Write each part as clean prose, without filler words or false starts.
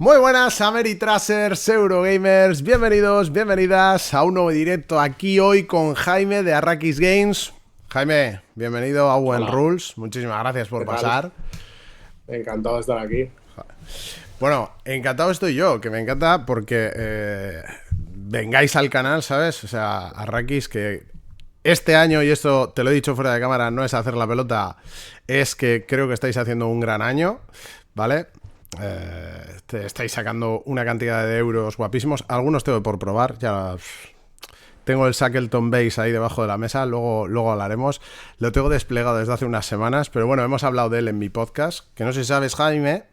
Muy buenas Ameritrasers, Eurogamers, bienvenidos, bienvenidas a un nuevo directo aquí hoy con Jaime de Arrakis Games. Jaime, bienvenido a When Hola, Rules, muchísimas gracias por ¿qué tal? pasar. Encantado de estar aquí. Bueno, encantado estoy yo, que me encanta porque vengáis al canal, ¿sabes? O sea, Arrakis, que este año, y esto te lo he dicho fuera de cámara, no es hacer la pelota, es que creo que estáis haciendo un gran año, ¿vale? Estáis sacando una cantidad de euros guapísimos. Algunos tengo por probar, ya tengo el Shackleton Base ahí debajo de la mesa, luego hablaremos. Lo tengo desplegado desde hace unas semanas, pero bueno, hemos hablado de él en mi podcast, que no sé si sabes, Jaime,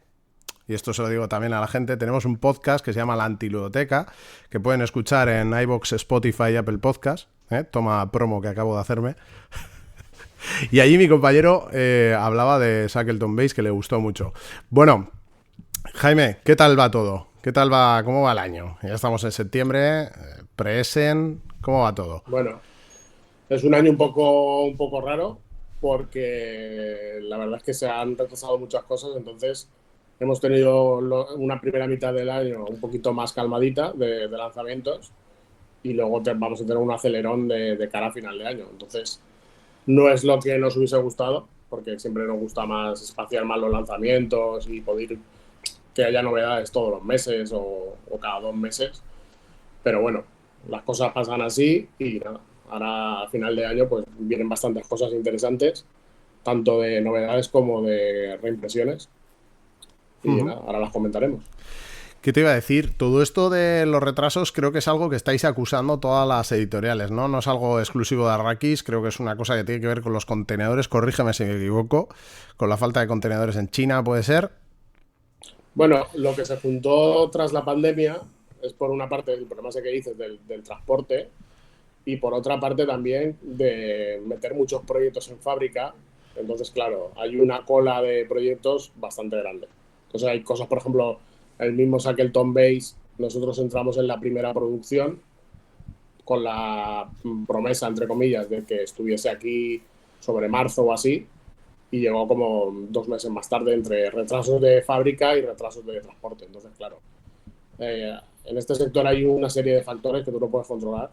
y esto se lo digo también a la gente, tenemos un podcast que se llama La Antiludoteca, que pueden escuchar en iVoox, Spotify y Apple Podcast. Toma promo que acabo de hacerme. Y allí mi compañero hablaba de Shackleton Base, que le gustó mucho. Bueno, Jaime, ¿qué tal va todo? ¿Qué tal va? ¿Cómo va el año? Ya estamos en septiembre, pre-Essen, ¿cómo va todo? Bueno, es un año un poco raro porque la verdad es que se han retrasado muchas cosas, entonces hemos tenido una primera mitad del año un poquito más calmadita de lanzamientos y luego vamos a tener un acelerón de cara a final de año. Entonces, no es lo que nos hubiese gustado, porque siempre nos gusta más espaciar más los lanzamientos y poder que haya novedades todos los meses o cada 2 meses. Pero bueno, las cosas pasan así y nada, ahora a final de año pues vienen bastantes cosas interesantes, tanto de novedades como de reimpresiones y Uh-huh. nada, ahora las comentaremos. ¿Qué te iba a decir? Todo esto de los retrasos creo que es algo que estáis acusando todas las editoriales, ¿no? No es algo exclusivo de Arrakis, creo que es una cosa que tiene que ver con los contenedores, corrígeme si me equivoco, con la falta de contenedores en China, ¿puede ser? Bueno, lo que se juntó tras la pandemia es por una parte el problema ese que dices del transporte y por otra parte también de meter muchos proyectos en fábrica. Entonces, claro, hay una cola de proyectos bastante grande. Entonces hay cosas, por ejemplo, el mismo Shackleton Base, nosotros entramos en la primera producción con la promesa, entre comillas, de que estuviese aquí sobre marzo o así, y llegó como 2 meses más tarde entre retrasos de fábrica y retrasos de transporte. Entonces, claro, en este sector hay una serie de factores que tú no puedes controlar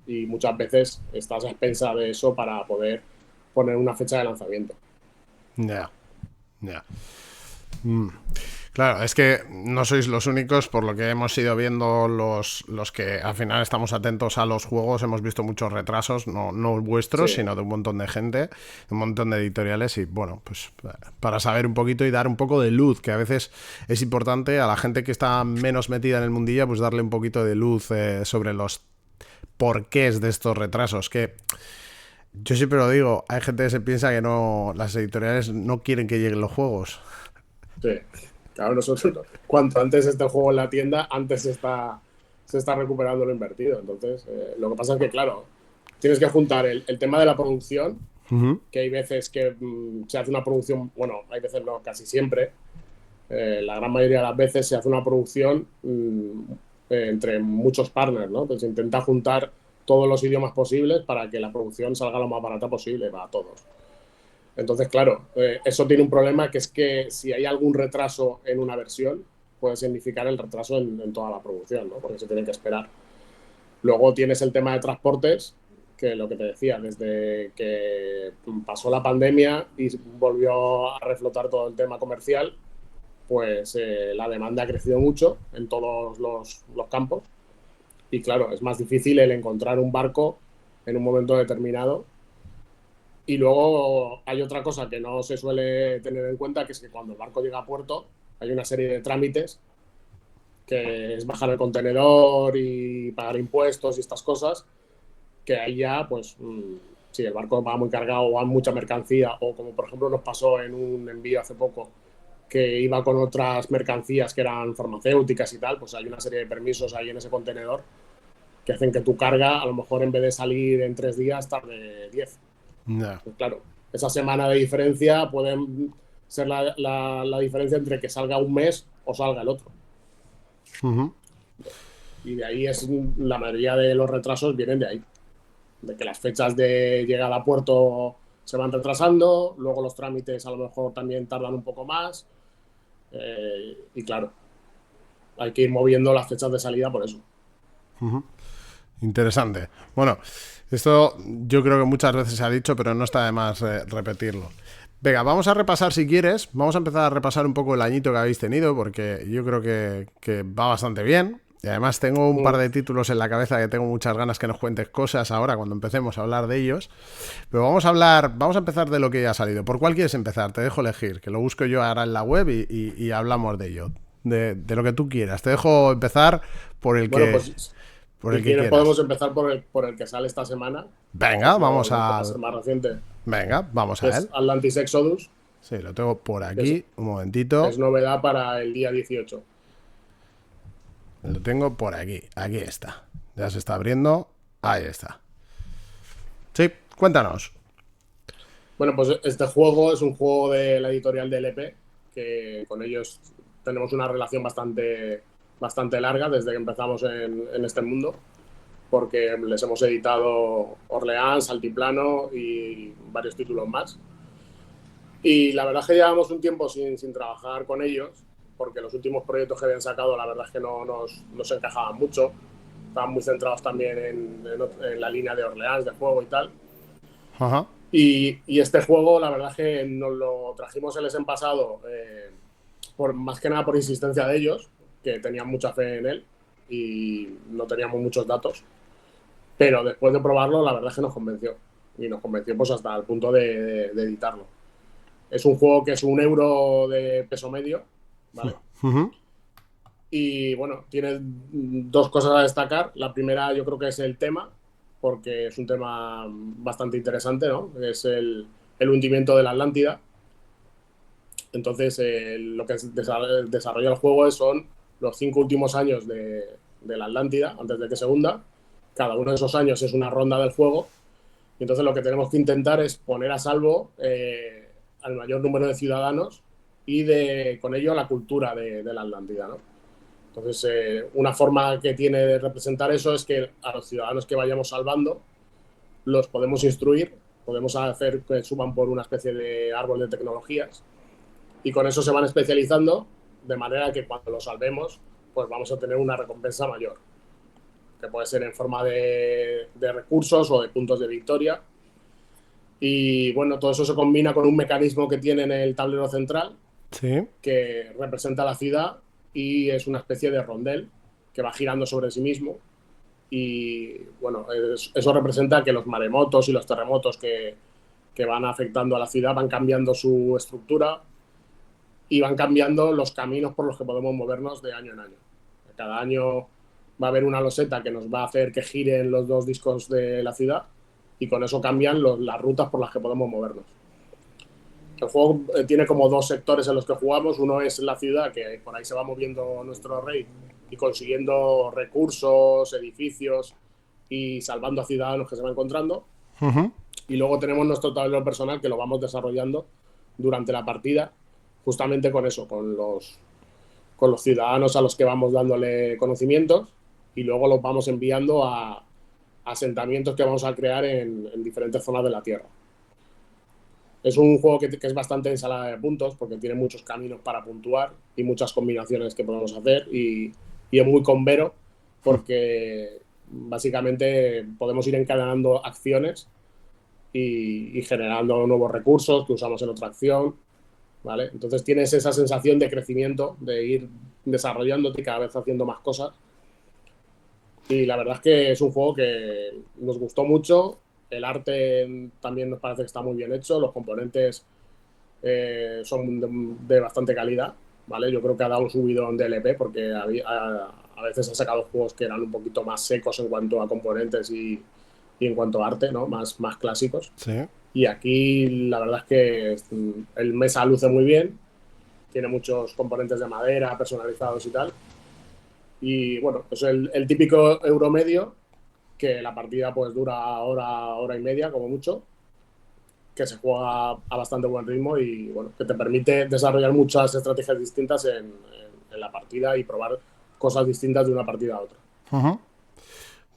y muchas veces estás a expensa de eso para poder poner una fecha de lanzamiento. Ya, ya. Mm. Claro, es que no sois los únicos, por lo que hemos ido viendo los que al final estamos atentos a los juegos, hemos visto muchos retrasos, no vuestros, Sí, sino de un montón de gente, de un montón de editoriales y bueno, pues para saber un poquito y dar un poco de luz, que a veces es importante a la gente que está menos metida en el mundillo, pues darle un poquito de luz sobre los porqués de estos retrasos, que yo siempre lo digo, hay gente que se piensa que no, las editoriales no quieren que lleguen los juegos. sí. Claro, nosotros, cuanto antes esté el juego en la tienda, antes se está recuperando lo invertido. Entonces, lo que pasa es que, claro, tienes que juntar el tema de la producción, Uh-huh. que hay veces que se hace una producción, bueno, hay veces no, casi siempre, la gran mayoría de las veces se hace una producción entre muchos partners, ¿no? Entonces se intenta juntar todos los idiomas posibles para que la producción salga lo más barata posible para todos. Entonces, claro, eso tiene un problema que es que si hay algún retraso en una versión, puede significar el retraso en toda la producción, ¿no? Porque se tiene que esperar. Luego tienes el tema de transportes, que lo que te decía, desde que pasó la pandemia y volvió a reflotar todo el tema comercial, pues la demanda ha crecido mucho en todos los campos y claro, es más difícil el encontrar un barco en un momento determinado. Y luego hay otra cosa que no se suele tener en cuenta, que es que cuando el barco llega a puerto hay una serie de trámites, que es bajar el contenedor y pagar impuestos y estas cosas, que ahí ya, pues, si el barco va muy cargado o hay mucha mercancía, o como por ejemplo nos pasó en un envío hace poco, que iba con otras mercancías que eran farmacéuticas y tal, pues hay una serie de permisos ahí en ese contenedor que hacen que tu carga, a lo mejor en vez de salir en 3 días, tarde 10. No. Pues claro, esa semana de diferencia puede ser la diferencia entre que salga un mes o salga el otro. Uh-huh. Y de ahí es la mayoría de los retrasos vienen de ahí, de que las fechas de llegada a puerto se van retrasando, luego los trámites a lo mejor también tardan un poco más, y claro, hay que ir moviendo las fechas de salida por eso. Interesante. Bueno, esto yo creo que muchas veces se ha dicho, pero no está de más repetirlo. Venga, vamos a repasar si quieres. Vamos a empezar a repasar un poco el añito que habéis tenido, porque yo creo que va bastante bien. Y además tengo un par de títulos en la cabeza que tengo muchas ganas que nos cuentes cosas ahora cuando empecemos a hablar de ellos. Pero vamos a empezar de lo que ya ha salido. ¿Por cuál quieres empezar? Te dejo elegir, que lo busco yo ahora en la web y hablamos de ello. De lo que tú quieras. Te dejo empezar por el que... Pues, por el que quieras. Podemos empezar por el que sale esta semana. Venga, vamos a ser más reciente. Venga, vamos a él. Atlantis Exodus. Sí, lo tengo por aquí. Un momentito. Es novedad para el día 18. Lo tengo por aquí. Aquí está. Ya se está abriendo. Ahí está. Sí, cuéntanos. Bueno, pues este juego es un juego de la editorial DLP, que con ellos tenemos una relación bastante larga desde que empezamos en este mundo, porque les hemos editado Orleans, Altiplano y varios títulos más. Y la verdad es que llevamos un tiempo sin trabajar con ellos, porque los últimos proyectos que habían sacado la verdad es que no nos encajaban mucho. Estaban muy centrados también en la línea de Orleans, de juego y tal. Ajá. Y este juego, la verdad es que nos lo trajimos el en pasado, más que nada por insistencia de ellos, que tenían mucha fe en él y no teníamos muchos datos. Pero después de probarlo, la verdad es que nos convenció. Y nos convenció pues hasta el punto de editarlo. Es un juego que es €1 de peso medio, ¿vale? Y bueno, tiene dos cosas a destacar. La primera yo creo que es el tema, porque es un tema bastante interesante, ¿no? Es el hundimiento de la Atlántida. Entonces, lo que desarrolla el juego son los 5 últimos años de la Atlántida, antes de que se hunda. Cada uno de esos años es una ronda del juego. Y entonces lo que tenemos que intentar es poner a salvo al mayor número de ciudadanos y con ello la cultura de la Atlántida, ¿no? Entonces, una forma que tiene de representar eso es que a los ciudadanos que vayamos salvando los podemos instruir, podemos hacer que suban por una especie de árbol de tecnologías y con eso se van especializando de manera que cuando los salvemos pues vamos a tener una recompensa mayor, que puede ser en forma de recursos o de puntos de victoria. Y bueno, todo eso se combina con un mecanismo que tiene en el tablero central, sí, que representa la ciudad y es una especie de rondel que va girando sobre sí mismo. Y bueno, eso representa que los maremotos y los terremotos que van afectando a la ciudad van cambiando su estructura y van cambiando los caminos por los que podemos movernos de año en año. Cada año va a haber una loseta que nos va a hacer que giren los dos discos de la ciudad y con eso cambian las rutas por las que podemos movernos. El juego tiene como dos sectores en los que jugamos. Uno es la ciudad, que por ahí se va moviendo nuestro rey y consiguiendo recursos, edificios y salvando a ciudadanos que se va encontrando. Y luego tenemos nuestro tablero personal que lo vamos desarrollando durante la partida, justamente con eso, con los ciudadanos a los que vamos dándole conocimientos y luego los vamos enviando a asentamientos que vamos a crear en diferentes zonas de la Tierra. Es un juego que es bastante ensalada de puntos porque tiene muchos caminos para puntuar y muchas combinaciones que podemos hacer y es muy convero porque básicamente podemos ir encadenando acciones y generando nuevos recursos que usamos en otra acción, ¿vale? Entonces tienes esa sensación de crecimiento, de ir desarrollándote y cada vez haciendo más cosas. Y la verdad es que es un juego que nos gustó mucho. El arte también nos parece que está muy bien hecho. Los componentes son de bastante calidad, ¿vale? Yo creo que ha dado un subidón de LP porque a veces ha sacado juegos que eran un poquito más secos en cuanto a componentes y en cuanto a arte, ¿no? Más clásicos. Sí. Y aquí la verdad es que el mesa luce muy bien. Tiene muchos componentes de madera personalizados y tal. Y bueno, pues el típico euro medio, que la partida pues dura hora y media como mucho, que se juega a bastante buen ritmo y bueno, que te permite desarrollar muchas estrategias distintas en la partida y probar cosas distintas de una partida a otra.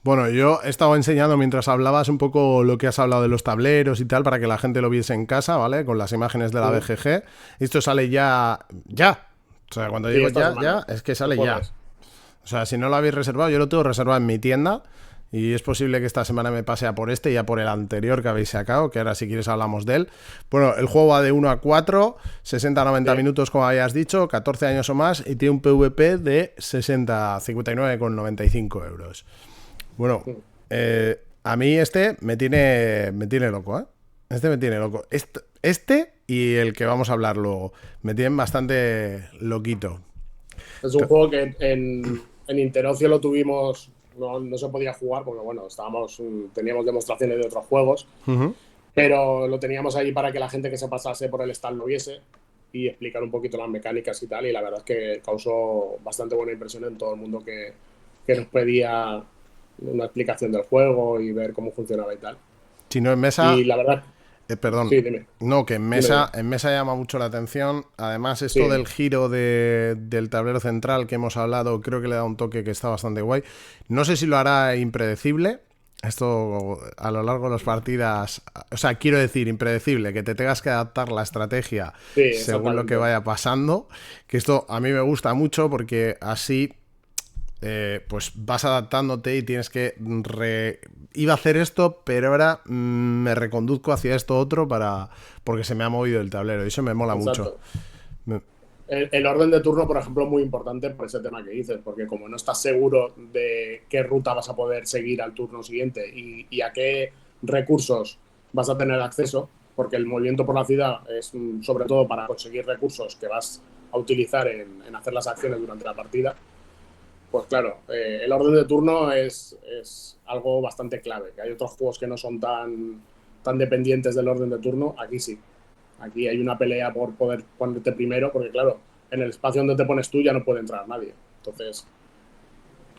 Bueno, yo he estado enseñando mientras hablabas un poco lo que has hablado de los tableros y tal para que la gente lo viese en casa, ¿vale? Con las imágenes de la BGG. Esto sale ya. O sea, cuando digo ya, es que sale ya. O sea, si no lo habéis reservado, yo lo tengo reservado en mi tienda. Y es posible que esta semana me pase a por este y a por el anterior que habéis sacado, que ahora si quieres hablamos de él. Bueno, el juego va de 1 a 4, 60 a 90 minutos como habías dicho, 14 años o más, y tiene un PvP de 60 a 59,95 euros. Bueno, a mí este me tiene loco, ¿eh? Este me tiene loco. Este y el que vamos a hablar luego me tienen bastante loquito. Es un juego que en Interocio lo tuvimos, no se podía jugar porque, bueno, teníamos demostraciones de otros juegos, pero lo teníamos ahí para que la gente que se pasase por el stand lo viese y explicar un poquito las mecánicas y tal, y la verdad es que causó bastante buena impresión en todo el mundo que nos pedía una explicación del juego y ver cómo funcionaba y tal. Si no en mesa... Y la verdad... perdón, sí, dime. No, que en mesa llama mucho la atención. Además, esto del giro del tablero central que hemos hablado, creo que le da un toque que está bastante guay. No sé si lo hará impredecible. Esto a lo largo de las partidas, o sea, quiero decir impredecible, que te tengas que adaptar la estrategia según lo que vaya pasando. Que esto a mí me gusta mucho porque así pues vas adaptándote y tienes que iba a hacer esto, pero ahora me reconduzco hacia esto otro porque se me ha movido el tablero y eso me mola mucho. El orden de turno, por ejemplo, es muy importante por ese tema que dices, porque como no estás seguro de qué ruta vas a poder seguir al turno siguiente y a qué recursos vas a tener acceso, porque el movimiento por la ciudad es sobre todo para conseguir recursos que vas a utilizar en hacer las acciones durante la partida, pues claro, el orden de turno es algo bastante clave. Que hay otros juegos que no son tan dependientes del orden de turno, aquí sí. Aquí hay una pelea por poder ponerte primero, porque claro, en el espacio donde te pones tú ya no puede entrar nadie. Entonces,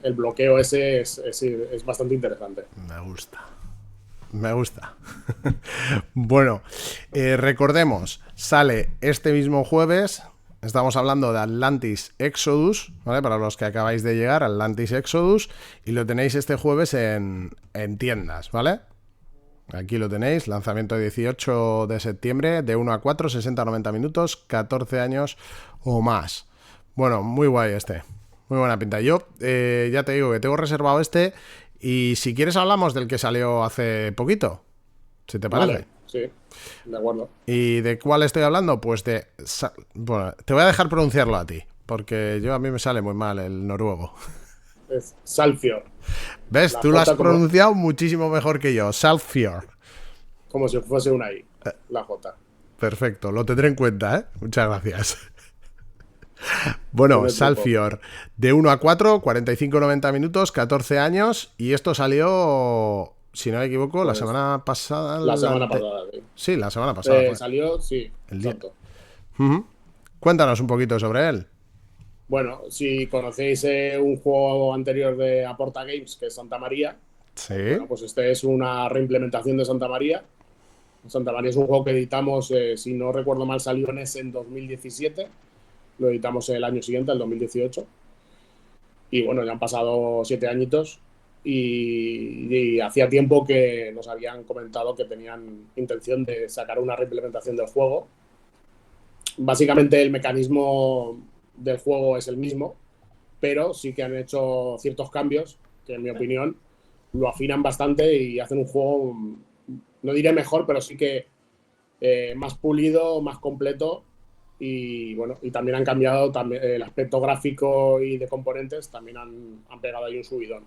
el bloqueo ese es bastante interesante. Me gusta. Bueno, recordemos, sale este mismo jueves. Estamos hablando de Atlantis Exodus, ¿vale? Para los que acabáis de llegar, Atlantis Exodus, y lo tenéis este jueves en tiendas, ¿vale? Aquí lo tenéis, lanzamiento 18 de septiembre, de 1 a 4, 60 a 90 minutos, 14 años o más. Bueno, muy guay este, muy buena pinta. Yo ya te digo que tengo reservado este, y si quieres hablamos del que salió hace poquito, si te parece. Vale, sí, de acuerdo. ¿Y de cuál estoy hablando? Pues bueno, te voy a dejar pronunciarlo a ti, porque a mí me sale muy mal el noruego. Es Salfior. ¿Ves? Tú lo has pronunciado muchísimo mejor que yo. Salfior. Como si fuese una I, la J. Perfecto, lo tendré en cuenta, ¿eh? Muchas gracias. Bueno, Salfior, de 1 a 4, 45-90 minutos, 14 años, y esto salió, si no me equivoco, pues, la semana pasada. La semana pasada, sí. Sí, la semana pasada. Salió, sí, exacto. Cuéntanos un poquito sobre él. Bueno, si conocéis un juego anterior de Aporta Games, que es Santa María, sí. Bueno, pues este es una reimplementación de Santa María. Santa María es un juego que editamos, si no recuerdo mal, salió en 2017. Lo editamos el año siguiente, el 2018. Y bueno, ya han pasado 7 añitos y hacía tiempo que nos habían comentado que tenían intención de sacar una reimplementación del juego. Básicamente el mecanismo del juego es el mismo, pero sí que han hecho ciertos cambios que, en mi opinión, lo afinan bastante y hacen un juego, no diré mejor, pero sí que más pulido, más completo. Y bueno, y también han cambiado el aspecto gráfico y de componentes, también han pegado ahí un subidón.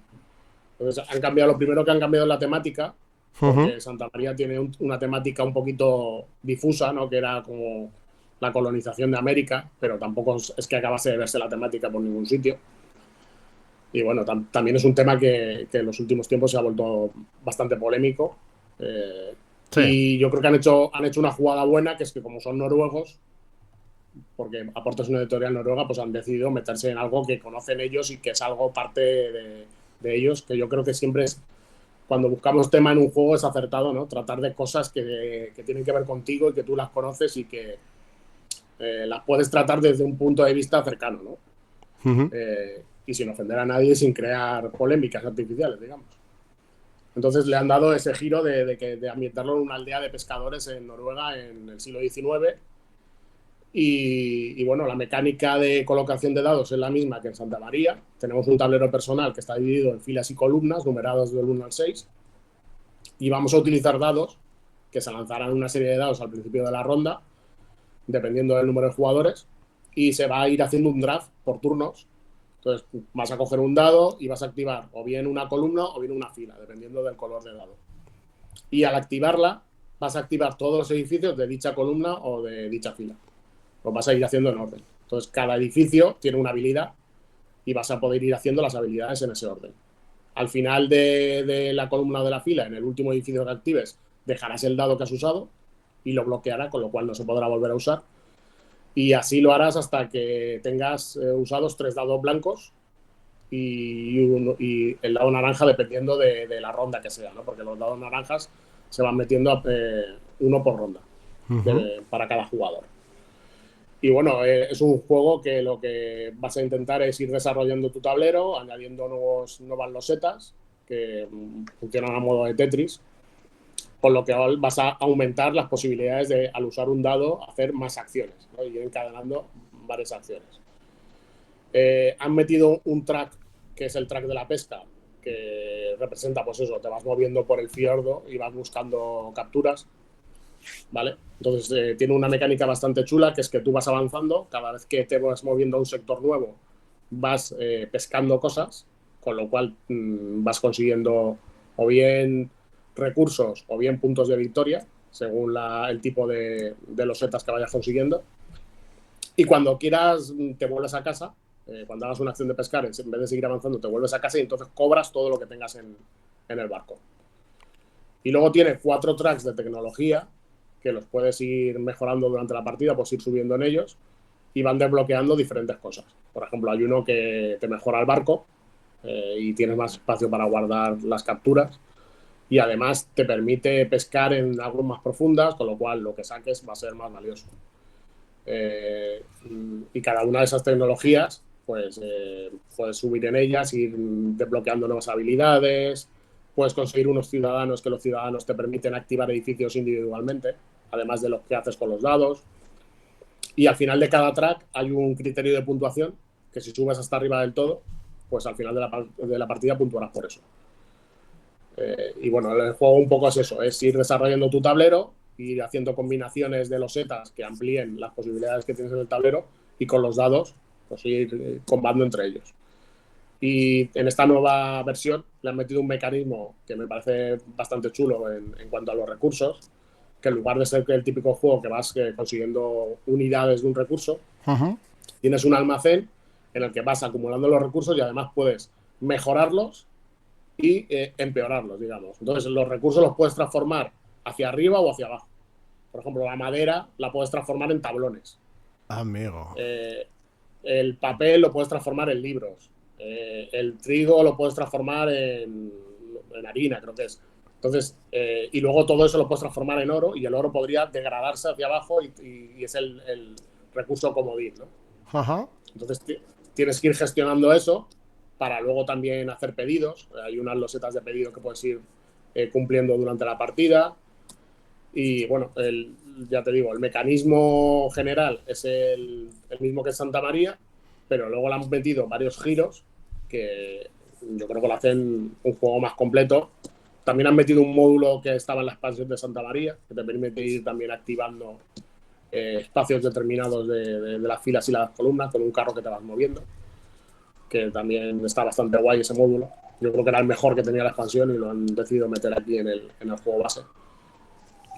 Entonces han cambiado, lo primero que han cambiado es la temática, porque Santa María tiene una temática un poquito difusa, ¿no? Que era como la colonización de América, pero tampoco es que acabase de verse la temática por ningún sitio. Y bueno, también es un tema que en los últimos tiempos se ha vuelto bastante polémico. Sí. Y yo creo que han hecho una jugada buena, que es que como son noruegos, porque Aporta es una editorial noruega, pues han decidido meterse en algo que conocen ellos y que es algo parte de ellos, que yo creo que siempre es, cuando buscamos tema en un juego, es acertado, ¿no? Tratar de cosas que tienen que ver contigo y que tú las conoces y que las puedes tratar desde un punto de vista cercano, ¿no? Y sin ofender a nadie, sin crear polémicas artificiales, digamos. Entonces le han dado ese giro de ambientarlo en una aldea de pescadores en Noruega en el siglo XIX. Y bueno, la mecánica de colocación de dados es la misma que en Santa María. Tenemos un tablero personal que está dividido en filas y columnas, numeradas del 1 al 6. Y vamos a utilizar dados que se lanzarán una serie de dados al principio de la ronda, dependiendo del número de jugadores. Y se va a ir haciendo un draft por turnos. Entonces vas a coger un dado y vas a activar o bien una columna o bien una fila, dependiendo del color de dado. Y al activarla, vas a activar todos los edificios de dicha columna o de dicha fila. Los vas a ir haciendo en orden. Entonces, cada edificio tiene una habilidad y vas a poder ir haciendo las habilidades en ese orden. Al final de la columna o de la fila, en el último edificio que actives, dejarás el dado que has usado y lo bloqueará, con lo cual no se podrá volver a usar. Y así lo harás hasta que tengas usados 3 dados blancos y el dado naranja, dependiendo de la ronda que sea, ¿no? Porque los dados naranjas se van metiendo uno por ronda para cada jugador. Y bueno, es un juego que lo que vas a intentar es ir desarrollando tu tablero, añadiendo nuevas losetas que funcionan a modo de Tetris, con lo que vas a aumentar las posibilidades de, al usar un dado, hacer más acciones, ¿no? Y ir encadenando varias acciones. Han metido un track, que es el track de la pesca, que representa, pues eso, te vas moviendo por el fiordo y vas buscando capturas, ¿vale? Entonces tiene una mecánica bastante chula, que es que tú vas avanzando, cada vez que te vas moviendo a un sector nuevo, vas pescando cosas, con lo cual vas consiguiendo o bien recursos o bien puntos de victoria, según el tipo de losetas que vayas consiguiendo. Y cuando quieras, te vuelves a casa. Cuando hagas una acción de pescar, en vez de seguir avanzando, te vuelves a casa y entonces cobras todo lo que tengas en el barco. Y luego tiene 4 tracks de tecnología que los puedes ir mejorando durante la partida, puedes ir subiendo en ellos y van desbloqueando diferentes cosas. Por ejemplo, hay uno que te mejora el barco y tienes más espacio para guardar las capturas, y además te permite pescar en aguas más profundas, con lo cual lo que saques va a ser más valioso. Y cada una de esas tecnologías, pues puedes subir en ellas, ir desbloqueando nuevas habilidades, puedes conseguir unos ciudadanos, que los ciudadanos te permiten activar edificios individualmente, además de lo que haces con los dados. Y al final de cada track hay un criterio de puntuación, que si subes hasta arriba del todo, pues al final de la partida puntuarás por eso. Y bueno, el juego un poco es eso, es ir desarrollando tu tablero, ir haciendo combinaciones de losetas que amplíen las posibilidades que tienes en el tablero, y con los dados pues ir combando entre ellos. Y en esta nueva versión le han metido un mecanismo que me parece bastante chulo en cuanto a los recursos, que en lugar de ser el típico juego que vas consiguiendo unidades de un recurso, tienes un almacén en el que vas acumulando los recursos y además puedes mejorarlos y empeorarlos, digamos. Entonces los recursos los puedes transformar hacia arriba o hacia abajo. Por ejemplo, la madera la puedes transformar en tablones. Amigo. El papel lo puedes transformar en libros. El trigo lo puedes transformar en harina, creo que es. Entonces, y luego todo eso lo puedes transformar en oro, y el oro podría degradarse hacia abajo y es el recurso comodín, ¿no? Ajá. Entonces tienes que ir gestionando eso para luego también hacer pedidos. Hay unas losetas de pedido que puedes ir cumpliendo durante la partida. Y bueno, ya te digo, el mecanismo general es el mismo que en Santa María, pero luego le han metido varios giros que yo creo que lo hacen un juego más completo. También han metido un módulo que estaba en la expansión de Santa María, que te permite ir también activando espacios determinados de las filas y las columnas con un carro que te vas moviendo, que también está bastante guay ese módulo. Yo creo que era el mejor que tenía la expansión y lo han decidido meter aquí en el juego base.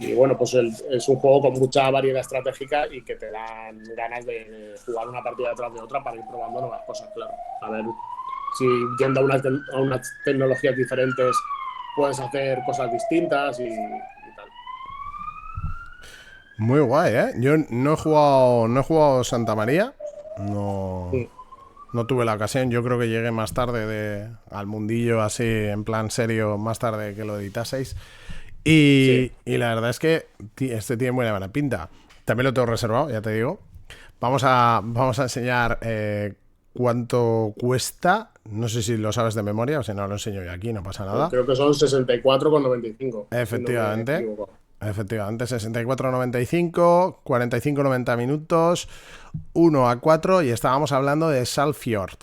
Y bueno, pues es un juego con mucha variedad estratégica y que te dan ganas de jugar una partida detrás de otra para ir probando nuevas cosas, claro. A ver si yendo a unas tecnologías diferentes puedes hacer cosas distintas y tal. Muy guay, ¿eh? Yo no he jugado Santa María. No, Sí. no tuve la ocasión. Yo creo que llegué más tarde al mundillo así, en plan serio, más tarde que lo editaseis. Y la verdad es que este tiene buena pinta. También lo tengo reservado, ya te digo. Vamos a enseñar cuánto cuesta. No sé si lo sabes de memoria, o si no lo enseño yo aquí, no pasa nada. Creo que son 64,95. Efectivamente. Si no Efectivamente, 64,95, 45,90 minutos, 1-4 y estábamos hablando de Salfjord,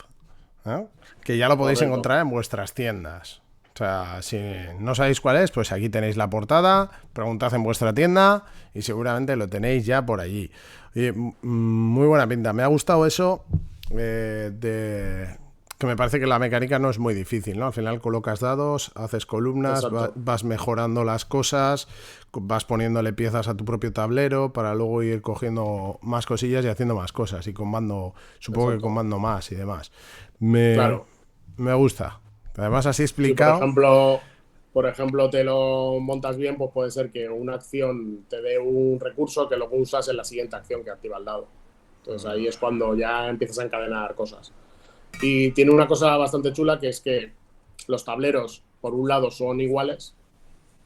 ¿eh? Que ya lo podéis Correcto. encontrar en vuestras tiendas. O sea, si no sabéis cuál es, pues aquí tenéis la portada, preguntad en vuestra tienda y seguramente lo tenéis ya por allí. Oye, muy buena pinta. Me ha gustado eso de que me parece que la mecánica no es muy difícil, ¿no? Al final colocas dados, haces columnas, Exacto. vas mejorando las cosas, vas poniéndole piezas a tu propio tablero para luego ir cogiendo más cosillas y haciendo más cosas y con mando, supongo que con Exacto. mando más y demás. Me, Claro. me gusta. Además, así Si explicado. por ejemplo, te lo montas bien, pues puede ser que una acción te dé un recurso que luego usas en la siguiente acción que activa el dado. Entonces ahí es cuando ya empiezas a encadenar cosas. Y tiene una cosa bastante chula que es que los tableros, por un lado, son iguales,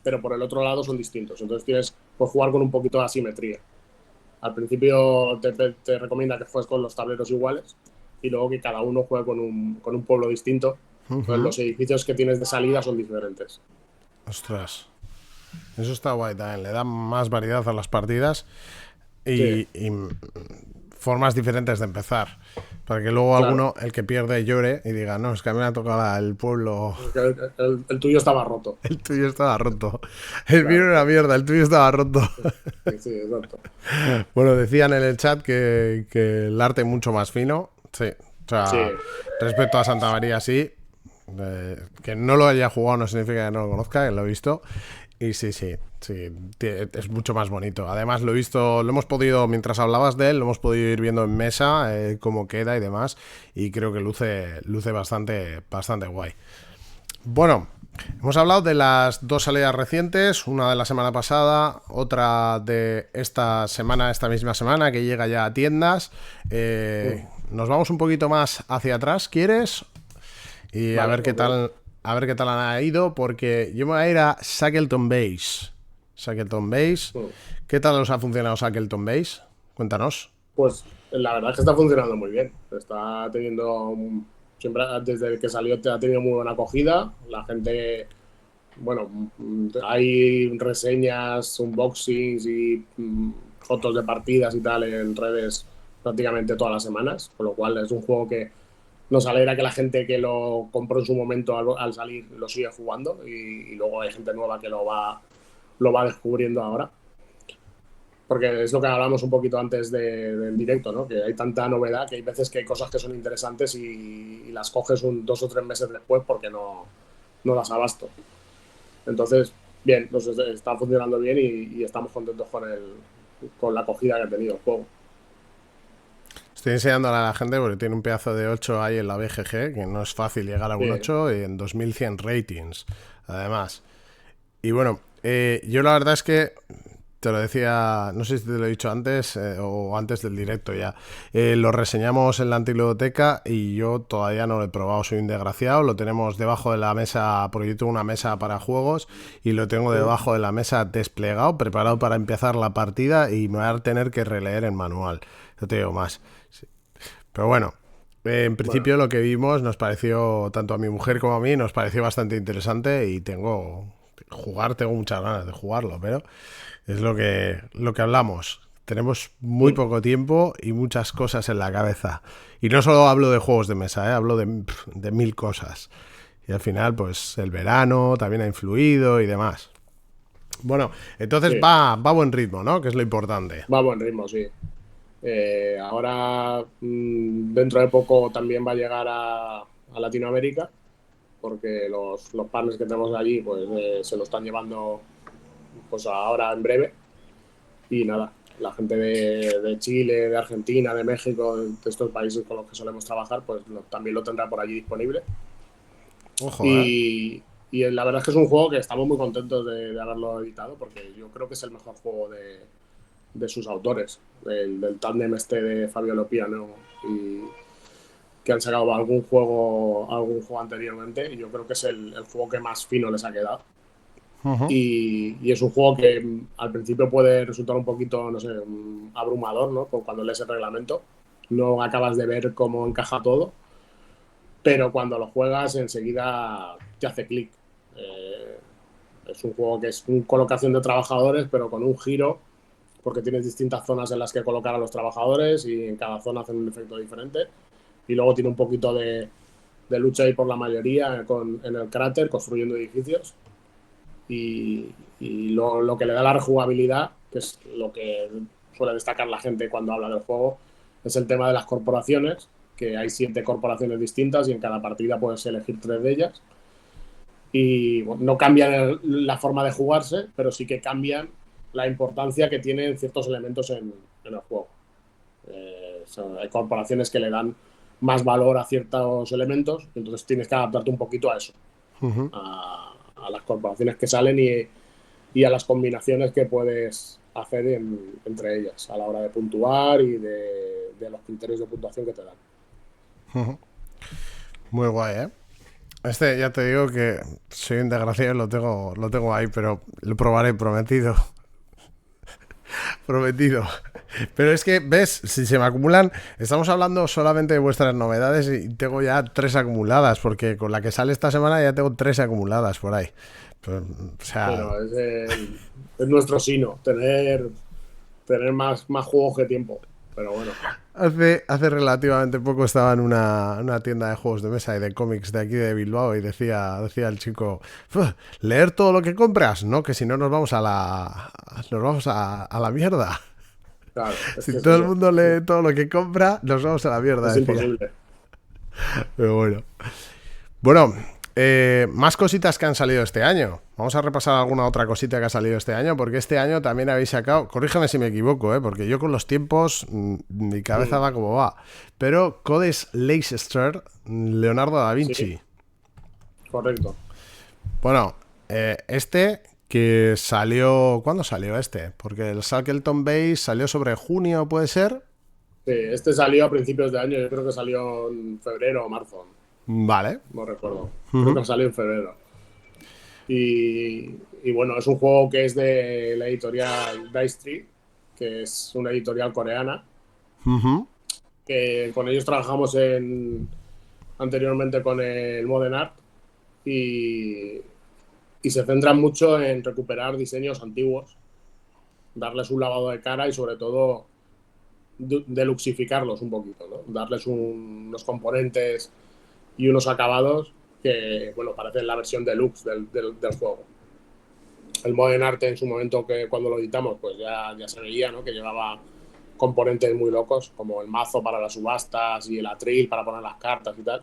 pero por el otro lado son distintos. Entonces tienes que jugar con un poquito de asimetría. Al principio te recomienda que juegues con los tableros iguales y luego que cada uno juegue con un pueblo distinto. Entonces los edificios que tienes de salida son diferentes. Ostras, eso está guay también. Le da más variedad a las partidas Sí, y formas diferentes de empezar. Para que luego claro. alguno, el que pierde, llore y diga, no, es que a mí me ha tocado el pueblo. El tuyo estaba roto. El tuyo estaba roto. El mío Claro. era mierda, el tuyo estaba roto. Sí, sí, exacto. Bueno, decían en el chat que el arte es mucho más fino. Sí. O sea, Sí, respecto a Santa María, sí. Que no lo haya jugado no significa que no lo conozca, que lo he visto. Y sí, sí, sí, es mucho más bonito. Además, lo he visto, lo hemos podido, mientras hablabas de él, lo hemos podido ir viendo en mesa, cómo queda y demás. Y creo que luce bastante, bastante guay. Bueno, hemos hablado de las dos salidas recientes, una de la semana pasada, otra de esta misma semana, que llega ya a tiendas. Nos vamos un poquito más hacia atrás, ¿quieres? Y a vale, ver qué ok. tal, a ver qué tal han ido, porque yo me voy a ir a Shackleton Base. Shackleton Base. ¿Qué tal os ha funcionado Shackleton Base? Cuéntanos. Pues la verdad es que está funcionando muy bien. Está teniendo, siempre desde que salió ha tenido muy buena acogida. La gente, bueno, hay reseñas, unboxings y fotos de partidas y tal en redes prácticamente todas las semanas, con lo cual es un juego que nos alegra que la gente que lo compró en su momento al salir lo sigue jugando y luego hay gente nueva que lo va descubriendo ahora. Porque es lo que hablábamos un poquito antes del directo, ¿no? Que hay tanta novedad que hay veces que hay cosas que son interesantes y las coges 2 o 3 meses después porque no las abasto. Entonces, bien, nos está funcionando bien y estamos contentos con la acogida que ha tenido el juego. Estoy enseñándole a la gente porque tiene un pedazo de 8 ahí en la BGG, que no es fácil llegar a un Sí, 8 y en 2100 ratings, además. Y bueno, yo la verdad es que te lo decía, no sé si te lo he dicho antes o antes del directo ya. Lo reseñamos en la antiludoteca y yo todavía no lo he probado, soy un desgraciado. Lo tenemos debajo de la mesa, porque yo tengo una mesa para juegos y lo tengo debajo de la mesa desplegado, preparado para empezar la partida y me voy a tener que releer el manual. No te digo más. Sí. Pero bueno, en bueno, principio lo que vimos nos pareció, tanto a mi mujer como a mí, nos pareció bastante interesante y tengo muchas ganas de jugarlo, pero es lo que hablamos. Tenemos muy poco tiempo y muchas cosas en la cabeza. Y no solo hablo de juegos de mesa, hablo de mil cosas. Y al final, pues el verano también ha influido y demás. Bueno, entonces sí, va a buen ritmo, ¿no? Que es lo importante. va a buen ritmo, sí. Ahora, dentro de poco también va a llegar a Latinoamérica, porque los partners que tenemos allí pues, se lo están llevando pues ahora en breve. Y nada, la gente de Chile, de Argentina, de México, de estos países con los que solemos trabajar, pues también lo tendrá por allí disponible. Ojo, ¿eh? Y la verdad es que es un juego que estamos muy contentos de haberlo editado, porque yo creo que es el mejor juego de sus autores, del tándem este de Fabio Lopiano y que han sacado algún juego anteriormente, y yo creo que es el juego que más fino les ha quedado. Y es un juego que al principio puede resultar un poquito, no sé, abrumador, ¿no? Cuando lees el reglamento, no acabas de ver cómo encaja todo, pero cuando lo juegas enseguida te hace clic. Eh, es un juego que es una colocación de trabajadores, pero con un giro, porque tienes distintas zonas en las que colocar a los trabajadores y en cada zona hacen un efecto diferente. Y luego tiene un poquito de lucha ahí por la mayoría en el cráter, construyendo edificios. Y lo que le da la rejugabilidad, que es lo que suele destacar la gente cuando habla del juego, es el tema de las corporaciones, que hay 7 corporaciones distintas y en cada partida puedes elegir 3 de ellas. Y bueno, no cambian la forma de jugarse, pero sí que cambian la importancia que tienen ciertos elementos en el juego. Hay corporaciones que le dan más valor a ciertos elementos, entonces tienes que adaptarte un poquito a eso, a las corporaciones que salen y a las combinaciones que puedes hacer entre ellas a la hora de puntuar y de los criterios de puntuación que te dan. Muy guay, ¿eh? Este ya te digo que soy un desgraciado, lo tengo ahí, pero lo probaré, prometido. Prometido. Pero es que, ¿ves? Si se me acumulan, estamos hablando solamente de vuestras novedades y tengo ya 3 acumuladas, porque con la que sale esta semana ya tengo 3 acumuladas por ahí. Pero, o sea... Bueno, es nuestro sino, tener más juegos que tiempo. Pero bueno. Hace relativamente poco estaba en una tienda de juegos de mesa y de cómics de aquí de Bilbao y decía el chico, leer todo lo que compras, ¿no? Que si no nos vamos a la mierda. Claro, Si todo el mundo lee todo lo que compra, nos vamos a la mierda. Es imposible. Pero bueno. Bueno, más cositas que han salido este año. Vamos a repasar alguna otra cosita que ha salido este año, porque este año también habéis sacado, corrígeme si me equivoco, porque yo con los tiempos mi cabeza va como va, pero Codes Leicester, Leonardo da Vinci. Sí, correcto. Bueno, este que salió... ¿Cuándo salió este? Porque el Shackleton Base salió sobre junio, ¿puede ser? Sí, este salió a principios de año, yo creo que salió en febrero o marzo. Vale. No recuerdo. Creo que salió en febrero. Y bueno, es un juego que es de la editorial Dice Tree, que es una editorial coreana. Que con ellos trabajamos anteriormente con el Modern Art y se centran mucho en recuperar diseños antiguos, darles un lavado de cara y sobre todo deluxificarlos un poquito, ¿no? Darles unos componentes y unos acabados que, bueno, parecen la versión deluxe del juego. El Modern Art en su momento, que cuando lo editamos, pues ya se veía, ¿no? Que llevaba componentes muy locos, como el mazo para las subastas y el atril para poner las cartas y tal.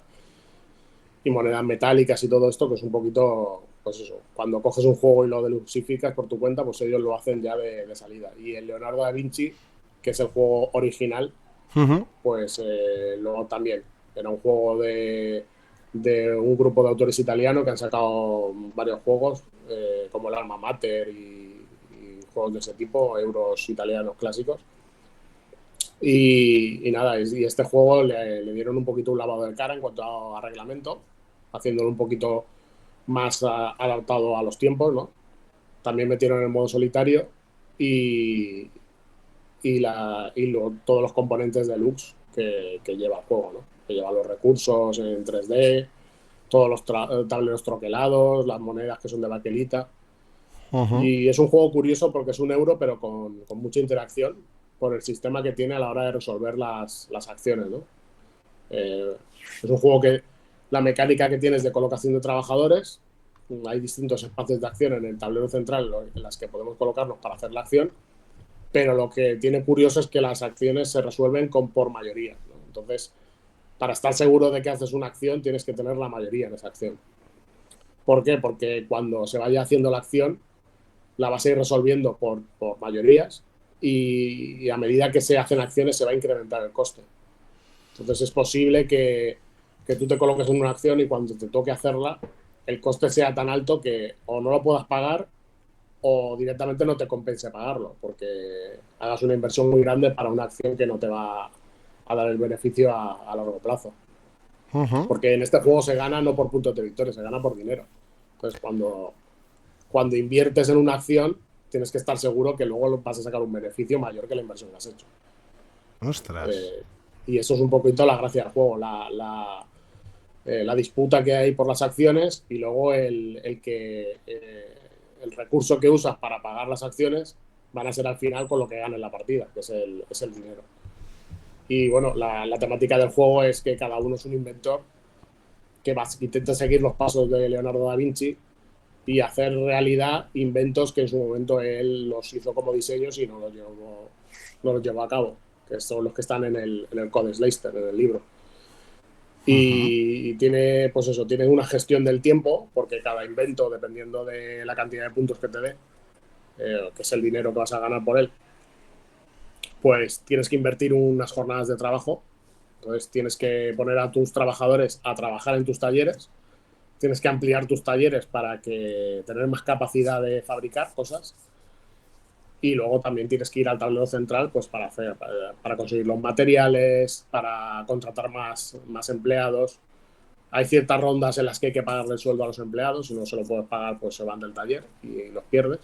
Y monedas metálicas y todo esto, que es un poquito, pues eso, cuando coges un juego y lo deluxificas por tu cuenta, pues ellos lo hacen ya de salida. Y el Leonardo da Vinci, que es el juego original, pues luego también era un juego de un grupo de autores italianos que han sacado varios juegos, como el Alma Mater y juegos de ese tipo, euros italianos clásicos. Y nada, y este juego le dieron un poquito un lavado de cara en cuanto a reglamento, haciéndolo un poquito más adaptado a los tiempos, ¿no? También metieron el modo solitario y todos los componentes deluxe que lleva el juego, ¿no? Que lleva los recursos en 3D, todos los tableros troquelados, las monedas que son de baquelita. Y es un juego curioso porque es un euro, pero con mucha interacción por el sistema que tiene a la hora de resolver las acciones, ¿no? Es un juego que la mecánica que tiene es de colocación de trabajadores. Hay distintos espacios de acción en el tablero central en las que podemos colocarnos para hacer la acción, pero lo que tiene curioso es que las acciones se resuelven por mayoría, ¿no? Entonces, para estar seguro de que haces una acción, tienes que tener la mayoría en esa acción. ¿Por qué? Porque cuando se vaya haciendo la acción, la vas a ir resolviendo por mayorías y a medida que se hacen acciones se va a incrementar el coste. Entonces es posible que tú te coloques en una acción y cuando te toque hacerla, el coste sea tan alto que o no lo puedas pagar o directamente no te compense pagarlo, porque hagas una inversión muy grande para una acción que no te va a dar el beneficio a largo plazo. Porque en este juego se gana no por puntos de victoria, se gana por dinero. Entonces cuando inviertes en una acción, tienes que estar seguro que luego vas a sacar un beneficio mayor que la inversión que has hecho. ¡Ostras! Y eso es un poquito la gracia del juego, la disputa que hay por las acciones y luego el que el recurso que usas para pagar las acciones van a ser al final con lo que ganes la partida, que es el dinero. Y bueno, la temática del juego es que cada uno es un inventor que intenta seguir los pasos de Leonardo da Vinci y hacer realidad inventos que en su momento él los hizo como diseños y no los llevó a cabo, que son los que están en el Codex Leicester, en el libro. Y tiene, pues eso, tiene una gestión del tiempo, porque cada invento, dependiendo de la cantidad de puntos que te dé, que es el dinero que vas a ganar por él, pues tienes que invertir unas jornadas de trabajo. Entonces tienes que poner a tus trabajadores a trabajar en tus talleres, tienes que ampliar tus talleres para tener más capacidad de fabricar cosas, y luego también tienes que ir al tablero central pues para conseguir los materiales, para contratar más empleados. Hay ciertas rondas en las que hay que pagarle el sueldo a los empleados, si no se lo puedes pagar pues se van del taller y los pierdes.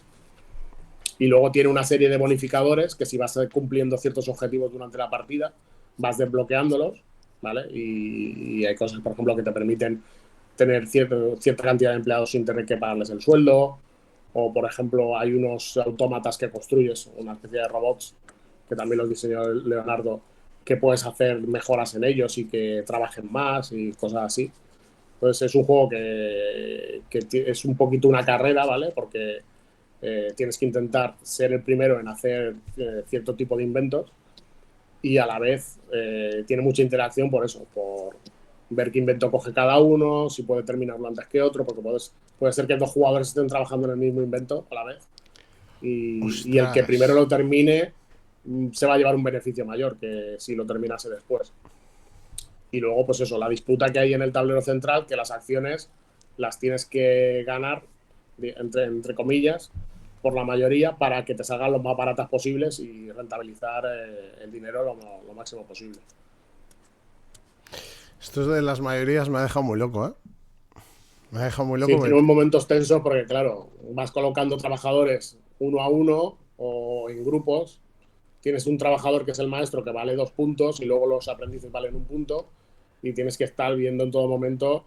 Y luego tiene una serie de bonificadores que si vas cumpliendo ciertos objetivos durante la partida vas desbloqueándolos, ¿vale? Y hay cosas, por ejemplo, que te permiten tener cierta cantidad de empleados sin tener que pagarles el sueldo. O, por ejemplo, hay unos autómatas que construyes, una especie de robots, que también los diseñó Leonardo, que puedes hacer mejoras en ellos y que trabajen más y cosas así. Entonces es un juego que es un poquito una carrera, ¿vale? Porque tienes que intentar ser el primero en hacer cierto tipo de inventos y a la vez tiene mucha interacción por eso, por ver qué invento coge cada uno, si puede terminarlo antes que otro, porque puede ser que dos jugadores estén trabajando en el mismo invento a la vez y el que primero lo termine se va a llevar un beneficio mayor que si lo terminase después. Y luego, pues eso, la disputa que hay en el tablero central, que las acciones las tienes que ganar, entre comillas, por la mayoría, para que te salgan lo más baratas posibles y rentabilizar el dinero lo máximo posible. Esto de las mayorías me ha dejado muy loco, ¿eh? Me ha dejado muy loco. Sí, tiene momentos tensos porque, claro, vas colocando trabajadores uno a uno o en grupos. Tienes un trabajador que es el maestro que vale 2 puntos y luego los aprendices valen 1 punto y tienes que estar viendo en todo momento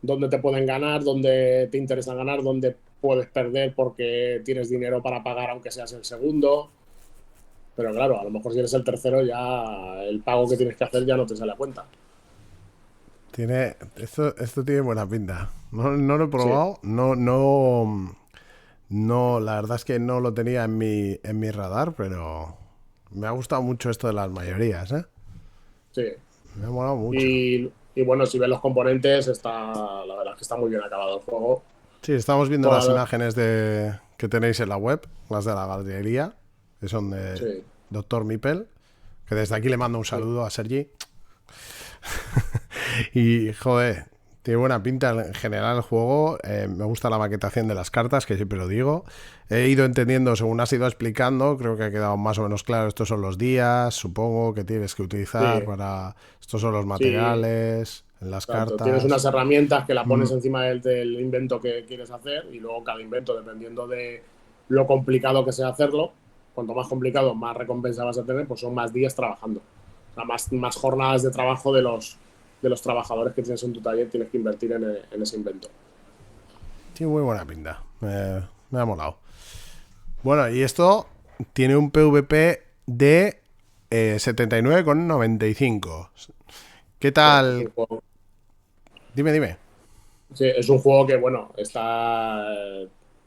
dónde te pueden ganar, dónde te interesa ganar, dónde puedes perder porque tienes dinero para pagar aunque seas el segundo. Pero claro, a lo mejor si eres el tercero ya el pago que tienes que hacer ya no te sale a cuenta. Esto tiene buena pinta. No lo he probado, sí. No, la verdad es que no lo tenía en mi radar, pero me ha gustado mucho esto de las mayorías, ¿eh? Sí. Me ha molado mucho. Y bueno, si ves los componentes, la verdad es que está muy bien acabado el juego. Sí, estamos viendo las imágenes que tenéis en la web, las de la galería, que son de Dr. Mipel, que desde aquí le mando un saludo a Sergi. Y, joder, tiene buena pinta en general el juego. Me gusta la maquetación de las cartas, que siempre lo digo. He ido entendiendo según has ido explicando. Creo que ha quedado más o menos claro. Estos son los días, supongo, que tienes que utilizar para... Estos son los materiales, en las cartas. Tienes unas herramientas que la pones encima del invento que quieres hacer y luego cada invento, dependiendo de lo complicado que sea hacerlo, cuanto más complicado, más recompensa vas a tener, pues son más días trabajando. O sea, más jornadas de trabajo de los trabajadores que tienes en tu taller tienes que invertir en ese invento. Sí, muy buena pinta. Me ha molado. Bueno, y esto tiene un PvP de 79,95. ¿Qué tal? Dime. Sí, es un juego que, bueno, está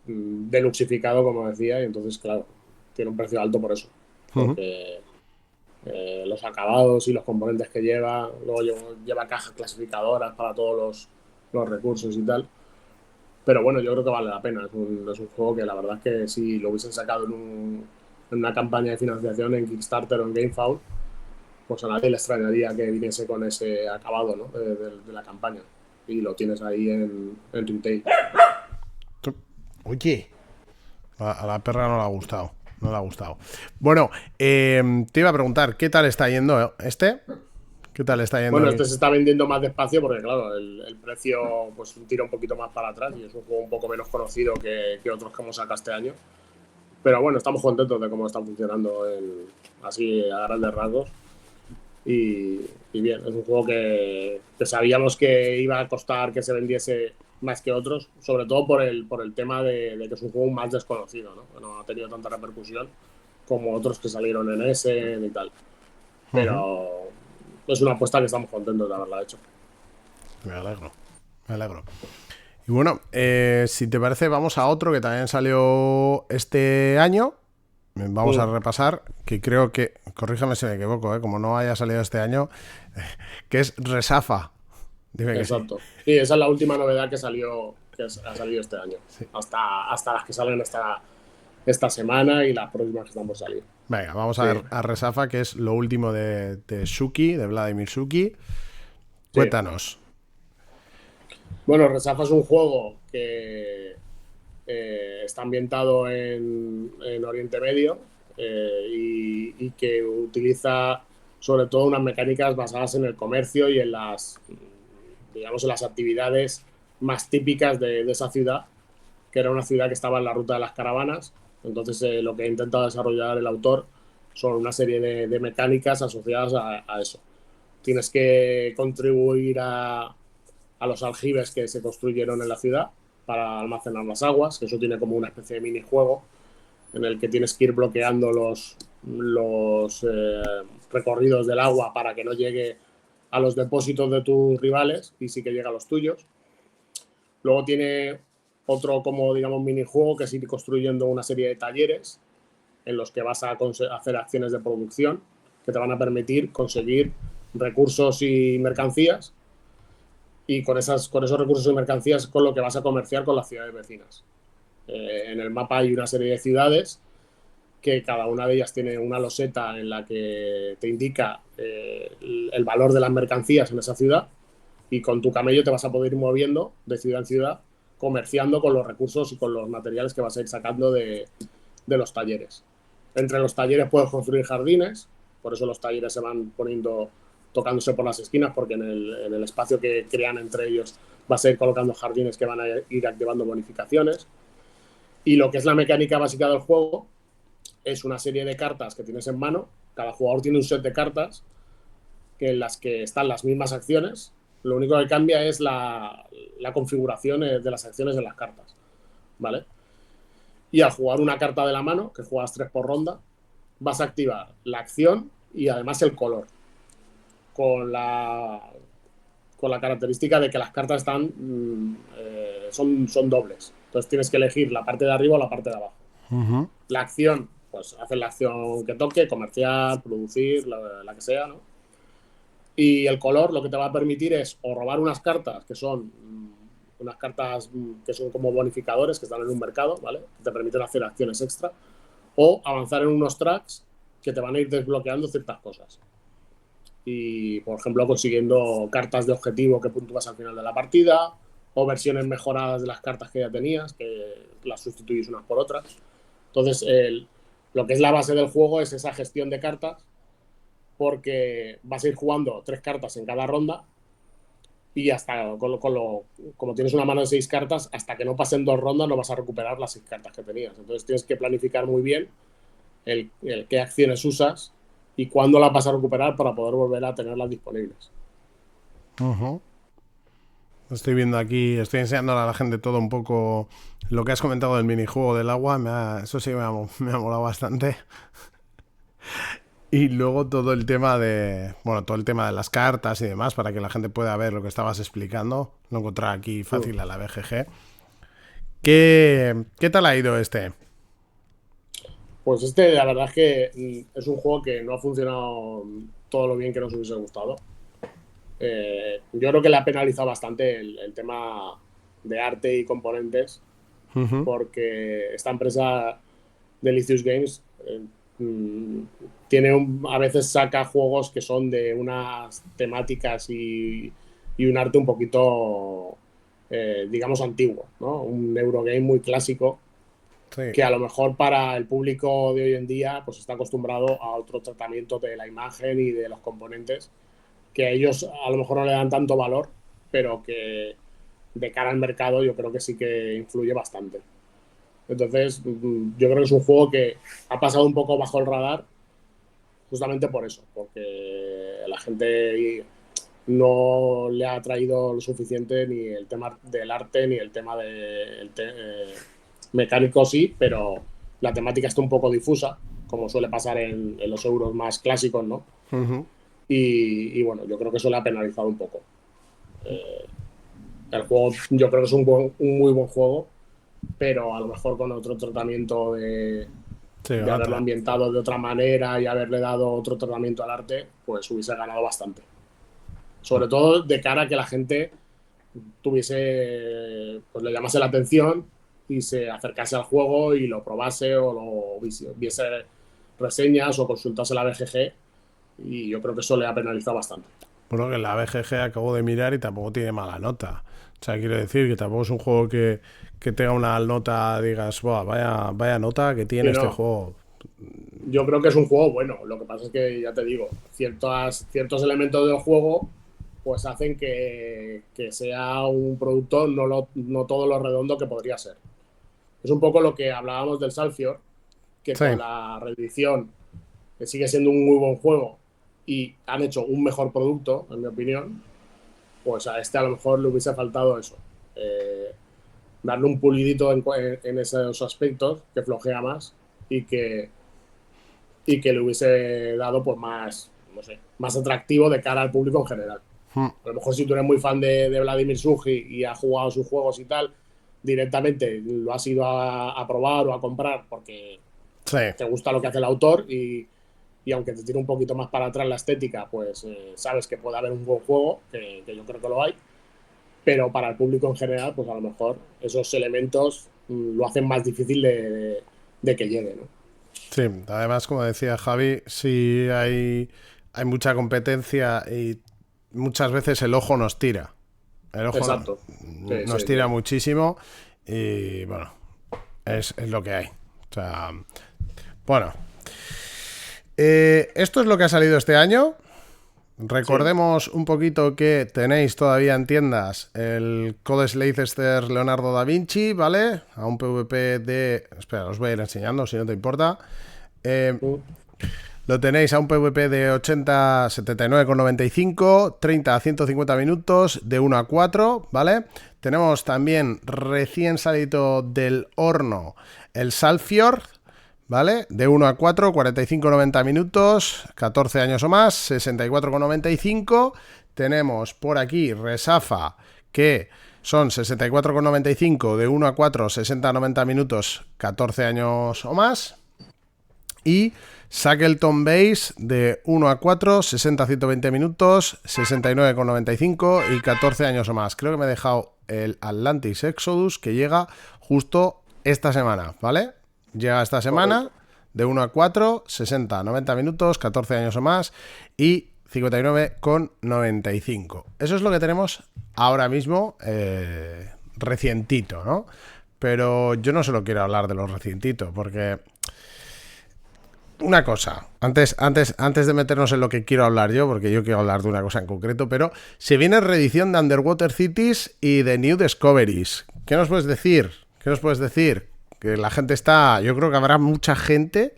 deluxificado, como decía, y entonces, claro, tiene un precio alto por eso. Porque los acabados y los componentes que lleva, luego lleva cajas clasificadoras para todos los recursos y tal. Pero bueno, yo creo que vale la pena. Es un juego que la verdad es que si lo hubiesen sacado en una campaña de financiación en Kickstarter o en GameFound, pues a nadie le extrañaría que viniese con ese acabado, ¿no? de la campaña. Y lo tienes ahí en retail. Oye, a la perra no le ha gustado. No le ha gustado. Bueno, te iba a preguntar, ¿qué tal está yendo este? ¿Qué tal está yendo? Bueno, este se está vendiendo más despacio porque, claro, el precio pues tira un poquito más para atrás y es un juego un poco menos conocido que otros que hemos sacado este año. Pero bueno, estamos contentos de cómo está funcionando así a grandes rasgos. Y bien, es un juego que sabíamos que iba a costar que se vendiese más que otros, sobre todo por el tema de que es un juego más desconocido, ¿no? No ha tenido tanta repercusión como otros que salieron en Essen y tal. Pero es una apuesta que estamos contentos de haberla hecho. Me alegro, me alegro. Y bueno, si te parece, vamos a otro que también salió este año. Vamos a repasar, que creo que, corrígeme si me equivoco, como no haya salido este año, que es Resafa. Dime que sí. Exacto. Sí, esa es la última novedad que salió, ha salido este año. Sí. Hasta las que salen esta semana y las próximas que están por salir. Venga, vamos a Sí. ver a Resafa, que es lo último de Suki, de Vladimir Suki. Sí. Cuéntanos. Bueno, Resafa es un juego que está ambientado en Oriente Medio y que utiliza sobre todo unas mecánicas basadas en el comercio y en digamos, en las actividades más típicas de esa ciudad, que era una ciudad que estaba en la ruta de las caravanas. Entonces, lo que ha intentado desarrollar el autor son una serie de mecánicas asociadas a eso. Tienes que contribuir a los aljibes que se construyeron en la ciudad para almacenar las aguas, que eso tiene como una especie de minijuego en el que tienes que ir bloqueando los recorridos del agua para que no llegue a los depósitos de tus rivales y sí que llega a los tuyos. Luego tiene otro como, digamos, minijuego que es ir construyendo una serie de talleres en los que vas a hacer acciones de producción que te van a permitir conseguir recursos y mercancías, y con esos recursos y mercancías con lo que vas a comerciar con las ciudades vecinas. En el mapa hay una serie de ciudades que cada una de ellas tiene una loseta en la que te indica el valor de las mercancías en esa ciudad, y con tu camello te vas a poder ir moviendo de ciudad en ciudad, comerciando con los recursos y con los materiales que vas a ir sacando de los talleres. Entre los talleres puedes construir jardines, por eso los talleres se van poniendo, tocándose por las esquinas, porque en el espacio que crean entre ellos vas a ir colocando jardines que van a ir activando bonificaciones. Y lo que es la mecánica básica del juego es una serie de cartas que tienes en mano. Cada jugador tiene un set de cartas en las que están las mismas acciones. Lo único que cambia es la configuración de las acciones de las cartas, ¿vale? Y al jugar una carta de la mano, que juegas 3 por ronda, vas a activar la acción y además el color, con la característica de que las cartas están son dobles. Entonces tienes que elegir la parte de arriba o la parte de abajo. La acción, pues haces la acción que toque, comerciar, producir, la que sea, ¿no? Y el color lo que te va a permitir es o robar unas cartas que son unas cartas que son como bonificadores, que están en un mercado, ¿vale? Que te permiten hacer acciones extra, o avanzar en unos tracks que te van a ir desbloqueando ciertas cosas. Y, por ejemplo, consiguiendo cartas de objetivo que puntúas al final de la partida, o versiones mejoradas de las cartas que ya tenías, que las sustituís unas por otras. Entonces, lo que es la base del juego es esa gestión de cartas, porque vas a ir jugando 3 cartas en cada ronda, y hasta como tienes una mano de 6 cartas, hasta que no pasen 2 rondas no vas a recuperar las 6 cartas que tenías. Entonces tienes que planificar muy bien el qué acciones usas y cuándo las vas a recuperar para poder volver a tenerlas disponibles. Estoy viendo aquí, estoy enseñando a la gente todo un poco lo que has comentado del minijuego del agua. Eso sí me ha molado bastante. Y luego todo el tema de las cartas y demás, para que la gente pueda ver lo que estabas explicando. Lo encontré aquí fácil a la BGG. ¿Qué tal ha ido este? Pues la verdad es que es un juego que no ha funcionado todo lo bien que nos hubiese gustado. Yo creo que le ha penalizado bastante el tema de arte y componentes, porque esta empresa Delicious Games a veces saca juegos que son de unas temáticas y un arte un poquito, digamos, antiguo, ¿no? Un Eurogame muy clásico, Sí. que a lo mejor para el público de hoy en día pues está acostumbrado a otro tratamiento de la imagen y de los componentes, que a ellos a lo mejor no le dan tanto valor, pero que de cara al mercado yo creo que sí que influye bastante. Entonces, yo creo que es un juego que ha pasado un poco bajo el radar justamente por eso, porque la gente no le ha traído lo suficiente ni el tema del arte ni el tema mecánico, sí, pero la temática está un poco difusa, como suele pasar en los euros más clásicos, ¿no? Ujú. Y bueno, yo creo que eso le ha penalizado un poco. El juego, yo creo que es un muy buen juego, pero a lo mejor con otro tratamiento Sí, de haberlo otra. ambientado de otra manera y haberle dado otro tratamiento al arte, pues hubiese ganado bastante. Sobre todo de cara a que la gente tuviese, pues le llamase la atención y se acercase al juego y lo probase o lo viese reseñas o consultase la BGG, y yo creo que eso le ha penalizado bastante. Bueno, que la BGG acabo de mirar y tampoco tiene mala nota. O sea, quiero decir que tampoco es un juego que tenga una nota, digas, "Buah, vaya nota que tiene Y este no, juego". yo creo que es un juego bueno. Lo que pasa es que, ya te digo, ciertos elementos del juego pues hacen que sea un producto no todo lo redondo que podría ser. Es un poco lo que hablábamos del Salfior, que Sí, con la reedición, que sigue siendo un muy buen juego y han hecho un mejor producto, en mi opinión, pues a este a lo mejor le hubiese faltado eso. Eh, Darle un pulidito en esos aspectos, que flojea más y que le hubiese dado pues más, no sé, más atractivo de cara al público en general. A lo mejor si tú eres muy fan de Vladimir Suji y has jugado sus juegos y tal, directamente lo has ido a probar o a comprar porque sí. te gusta lo que hace el autor, y aunque te tire un poquito más para atrás la estética, pues sabes que puede haber un buen juego, que yo creo que lo hay, pero para el público en general, pues a lo mejor esos elementos lo hacen más difícil de que llegue, ¿no? Sí, además, como decía Javi, sí hay mucha competencia y muchas veces el ojo nos tira. El ojo Exacto. Sí, nos sí, tira sí. muchísimo y bueno, es lo que hay. O sea, bueno, esto es lo que ha salido este año. Sí. Recordemos un poquito que tenéis todavía en tiendas el Codes Leicester Leonardo da Vinci, ¿vale? A un PvP de... Espera, os voy a ir enseñando si no te importa. Eh, lo tenéis a un PvP de 80, 79,95, 30 a 150 minutos, de 1 a 4, ¿vale? Tenemos también recién salido del horno el Salfjord, ¿vale? De 1 a 4, 45-90 minutos, 14 años o más, 64,95. Tenemos por aquí Resafa, que son 64,95, de 1 a 4, 60-90 minutos, 14 años o más. Y Shackleton Base de 1 a 4, 60-120 minutos, 69,95 y 14 años o más. Creo que me he dejado el Atlantis Exodus, que llega justo esta semana, ¿vale? Llega esta semana Correcto. de 1 a 4, 60-90 minutos, 14 años o más y 59,95. Eso es lo que tenemos ahora mismo, recientito, ¿no? Pero yo no solo quiero hablar de los recientitos, porque una cosa, antes de meternos en lo que quiero hablar yo, porque yo quiero hablar de una cosa en concreto, pero se viene reedición de Underwater Cities y de New Discoveries. ¿Qué nos puedes decir? ¿Qué nos puedes decir? Que la gente está, yo creo que habrá mucha gente,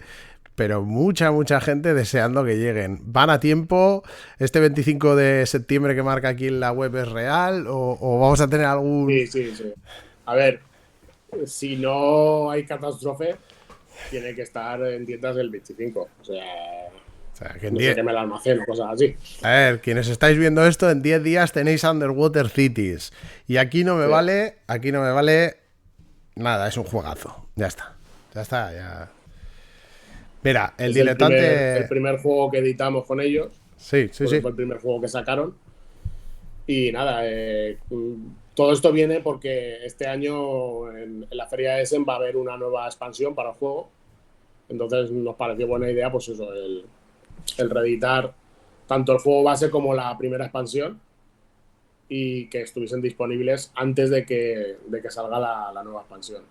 pero mucha gente deseando que lleguen. ¿Van a tiempo? ¿Este 25 de septiembre que marca aquí en la web es real? ¿O vamos a tener algún...? Sí, sí, sí. A ver, si no hay catástrofe, tiene que estar en tiendas del 25. O sea, O sea, que en no sé 10... qué me la almaceno, cosas así. A ver, quienes estáis viendo esto, en 10 días tenéis Underwater Cities. Y Sí. aquí no me vale nada, es un juegazo. Ya está. Ya está, ya. Mira, el Es el diletante. primer juego que editamos con ellos, Sí, sí, porque sí. fue el primer juego que sacaron. Y nada, todo esto viene porque este año en la Feria de Essen va a haber una nueva expansión para el juego. Entonces nos pareció buena idea, pues eso, el reeditar tanto el juego base como la primera expansión, y que estuviesen disponibles antes de que salga la nueva expansión,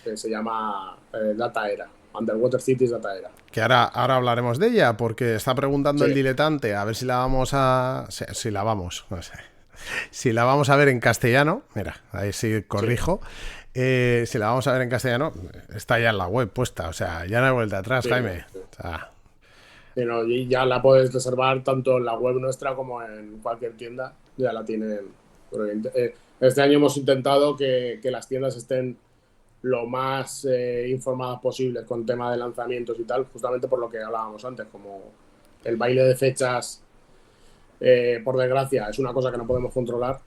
que se llama Data Era, Underwater Cities Data Era. Que ahora hablaremos de ella, porque está preguntando el Sí, diletante a ver si la vamos a. Si la vamos, no sé. Si la vamos a ver en castellano. Mira, ahí sí sí, corrijo. Si la vamos a ver en castellano, está ya en la web puesta. O sea, ya no hay vuelta atrás, sí, Jaime. sí. O sea, Pero y ya la puedes reservar tanto en la web nuestra como en cualquier tienda. Ya la tienen. Este año hemos intentado que las tiendas estén lo más informadas posibles con tema de lanzamientos y tal, justamente por lo que hablábamos antes, como el baile de fechas, por desgracia, es una cosa que no podemos controlar.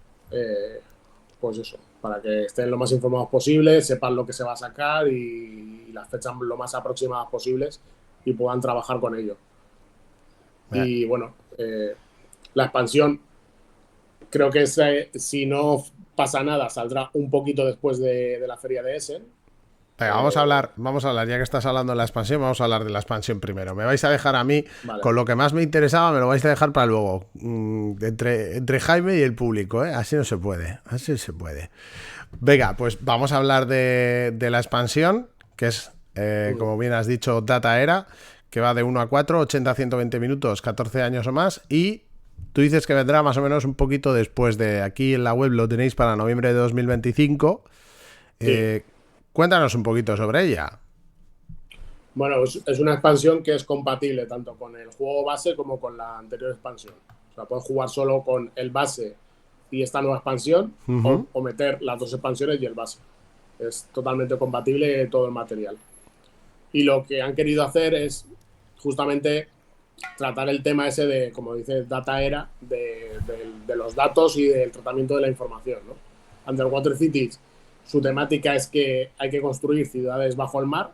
Pues eso, para que estén lo más informados posible, sepan lo que se va a sacar y las fechas lo más aproximadas posibles y puedan trabajar con ello. Y bueno, la expansión, creo que si no pasa nada, saldrá un poquito después de la feria de Essen. Venga, vamos a hablar, ya que estás hablando de la expansión, vamos a hablar de la expansión primero. Me vais a dejar a mí, Vale. con lo que más me interesaba, me lo vais a dejar para luego. Entre Jaime y el público, ¿eh? Así no se puede, así se puede. Venga, pues vamos a hablar de la expansión, que es, como bien has dicho, Data Era, que va de 1 a 4, 80 a 120 minutos, 14 años o más, y tú dices que vendrá más o menos un poquito después de aquí en la web, lo tenéis para noviembre de 2025. Sí. Cuéntanos un poquito sobre ella. Bueno, es una expansión que es compatible tanto con el juego base como con la anterior expansión. O sea, puedes jugar solo con el base y esta nueva expansión o meter las dos expansiones y el base. Es totalmente compatible todo el material. Y lo que han querido hacer es justamente tratar el tema ese de, como dice Data Era, de los datos y del tratamiento de la información, ¿no? Underwater Cities, su temática es que hay que construir ciudades bajo el mar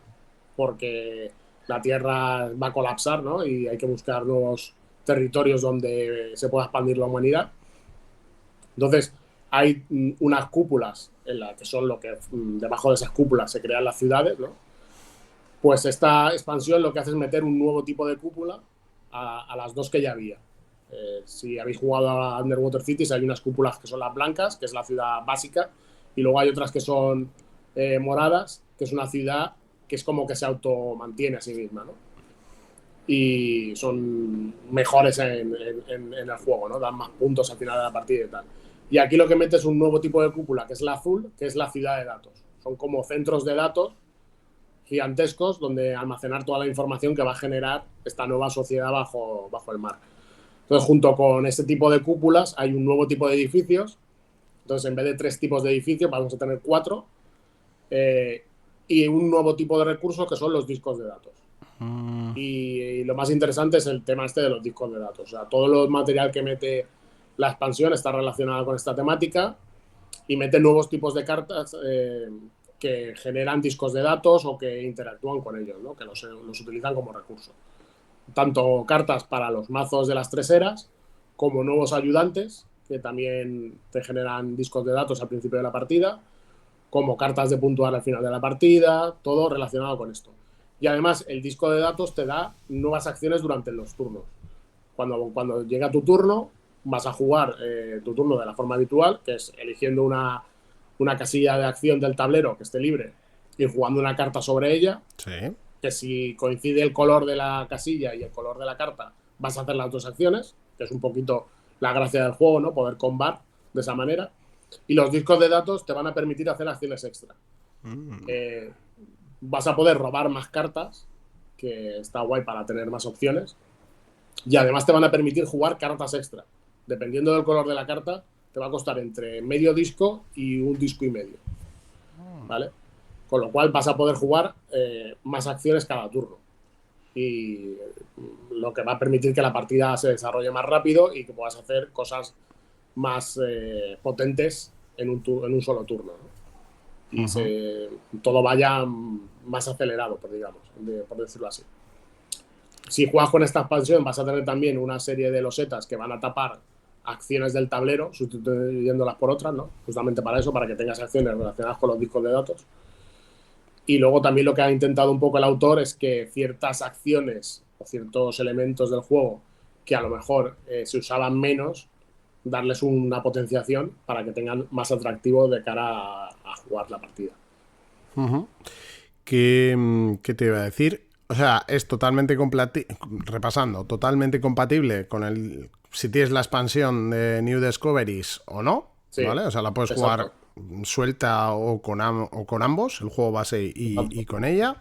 porque la Tierra va a colapsar, ¿no? Y hay que buscar nuevos territorios donde se pueda expandir la humanidad. Entonces, hay unas cúpulas en las que son lo que debajo de esas cúpulas se crean las ciudades, ¿no? Pues esta expansión lo que hace es meter un nuevo tipo de cúpula a las dos que ya había. Si habéis jugado a Underwater Cities, hay unas cúpulas que son las blancas, que es la ciudad básica, y luego hay otras que son moradas, que es una ciudad que es como que se automantiene a sí misma, ¿no? Y son mejores en el juego, ¿no? Dan más puntos al final de la partida y tal. Y aquí lo que mete es un nuevo tipo de cúpula, que es la azul, que es la ciudad de datos. Son como centros de datos gigantescos donde almacenar toda la información que va a generar esta nueva sociedad bajo el mar. Entonces, junto con este tipo de cúpulas, hay un nuevo tipo de edificios. Entonces, en vez de 3 tipos de edificios, vamos a tener 4. Y un nuevo tipo de recursos que son los discos de datos. Y lo más interesante es el tema este de los discos de datos. O sea, todo el material que mete la expansión está relacionado con esta temática y mete nuevos tipos de cartas que generan discos de datos o que interactúan con ellos, ¿no? Que los utilizan como recurso. Tanto cartas para los mazos de las 3 eras como nuevos ayudantes que también te generan discos de datos al principio de la partida, como cartas de puntuar al final de la partida, todo relacionado con esto. Y además el disco de datos te da nuevas acciones durante los turnos. Cuando llega tu turno, vas a jugar tu turno de la forma habitual, que es eligiendo una casilla de acción del tablero que esté libre y jugando una carta sobre ella. Sí. Que si coincide el color de la casilla y el color de la carta, vas a hacer las dos acciones, que es un poquito la gracia del juego, ¿no? Poder combar de esa manera. Y los discos de datos te van a permitir hacer acciones extra. Vas a poder robar más cartas, que está guay para tener más opciones. Y además te van a permitir jugar cartas extra. Dependiendo del color de la carta, te va a costar entre medio disco y un disco y medio. ¿Vale? Con lo cual vas a poder jugar más acciones cada turno. Y lo que va a permitir que la partida se desarrolle más rápido y que puedas hacer cosas más potentes en un solo turno, ¿no? Y todo vaya más acelerado, por decirlo así. Si juegas con esta expansión vas a tener también una serie de losetas que van a tapar acciones del tablero, sustituyéndolas por otras, ¿no? Justamente para eso, para que tengas acciones relacionadas con los discos de datos. Y luego también lo que ha intentado un poco el autor es que ciertas acciones o ciertos elementos del juego que a lo mejor se usaban menos, darles una potenciación para que tengan más atractivo de cara a jugar la partida. ¿Qué te iba a decir? O sea, es totalmente repasando, totalmente compatible con el si tienes la expansión de New Discoveries o no, sí, ¿vale? O sea, la puedes jugar suelta o con ambos, el juego base y con ella.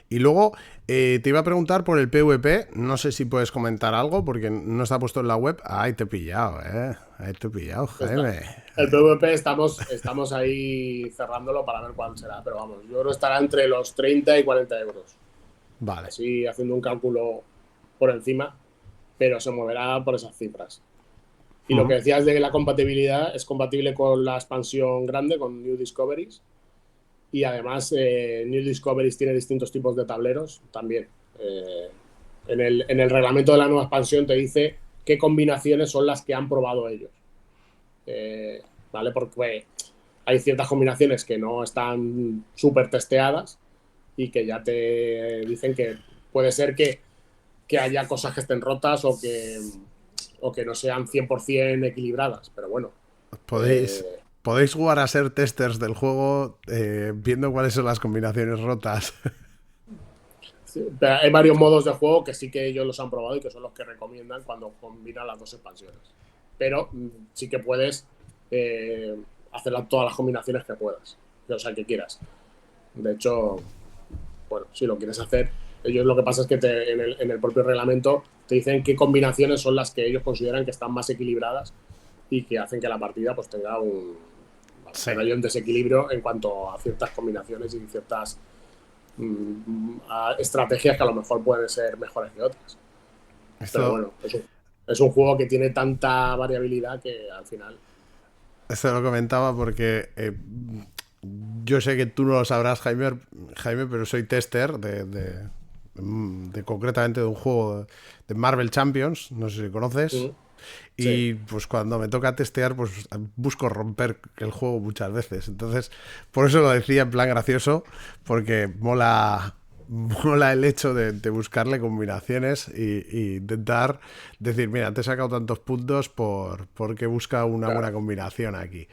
Y luego te iba a preguntar por el PvP, no sé si puedes comentar algo porque no está puesto en la web. Ahí te he pillado, ahí te he pillado, Jaime. El PvP estamos ahí cerrándolo para ver cuál será, pero vamos, yo creo que estará entre los 30 y 40 euros. Vale. Así haciendo un cálculo por encima, pero se moverá por esas cifras. Y lo que decías de la compatibilidad, es compatible con la expansión grande, con New Discoveries. Y además, New Discoveries tiene distintos tipos de tableros también. En el reglamento de la nueva expansión te dice qué combinaciones son las que han probado ellos. ¿Vale? Porque hay ciertas combinaciones que no están súper testeadas y que ya te dicen que puede ser que haya cosas que estén rotas o que no sean 100% equilibradas. Pero bueno, Podéis jugar a ser testers del juego viendo cuáles son las combinaciones rotas. sí, pero hay varios modos de juego que sí que ellos los han probado y que son los que recomiendan cuando combinan las dos expansiones. Pero sí que puedes hacer todas las combinaciones que puedas, o sea, que quieras. De hecho, bueno, si lo quieres hacer, ellos lo que pasa es que en el propio reglamento te dicen qué combinaciones son las que ellos consideran que están más equilibradas y que hacen que la partida pues tenga Sí. haya un desequilibrio en cuanto a ciertas combinaciones y ciertas a estrategias que a lo mejor pueden ser mejores que otras. Pero bueno, es un juego que tiene tanta variabilidad que al final... Esto lo comentaba porque yo sé que tú no lo sabrás, Jaime, pero soy tester de concretamente de un juego de Marvel Champions, no sé si conoces. Sí. Y pues cuando me toca testear, pues busco romper el juego muchas veces. Entonces, por eso lo decía en plan gracioso, porque mola el hecho de buscarle combinaciones y intentar decir, mira, te he sacado tantos puntos porque busca una buena combinación aquí.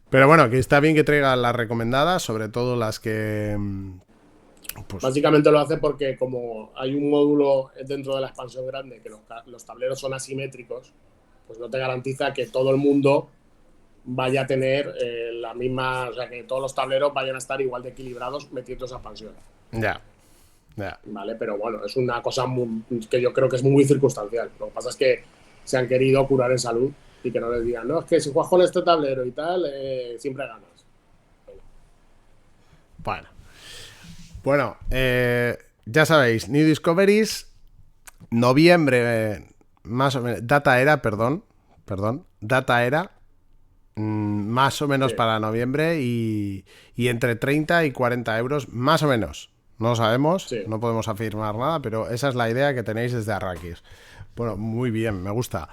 Pero bueno, que está bien que traiga las recomendadas, sobre todo las que... Pues, Básicamente lo hace porque como hay un módulo dentro de la expansión grande que los tableros son asimétricos, pues no te garantiza que todo el mundo vaya a tener la misma, o sea, que todos los tableros vayan a estar igual de equilibrados metiendo esa expansión. ya. ¿Vale? Pero bueno, es una cosa que yo creo que es muy circunstancial. Lo que pasa es que se han querido curar en salud y que no les digan, no, es que si juegas con este tablero y tal, siempre ganas. Bueno, ya sabéis, New Discoveries, noviembre, más o menos, Data Era, perdón, Data Era, más o menos Sí. para noviembre y entre 30 y 40 euros, más o menos. No lo sabemos, Sí. no podemos afirmar nada, pero esa es la idea que tenéis desde Arrakis. Bueno, muy bien, me gusta.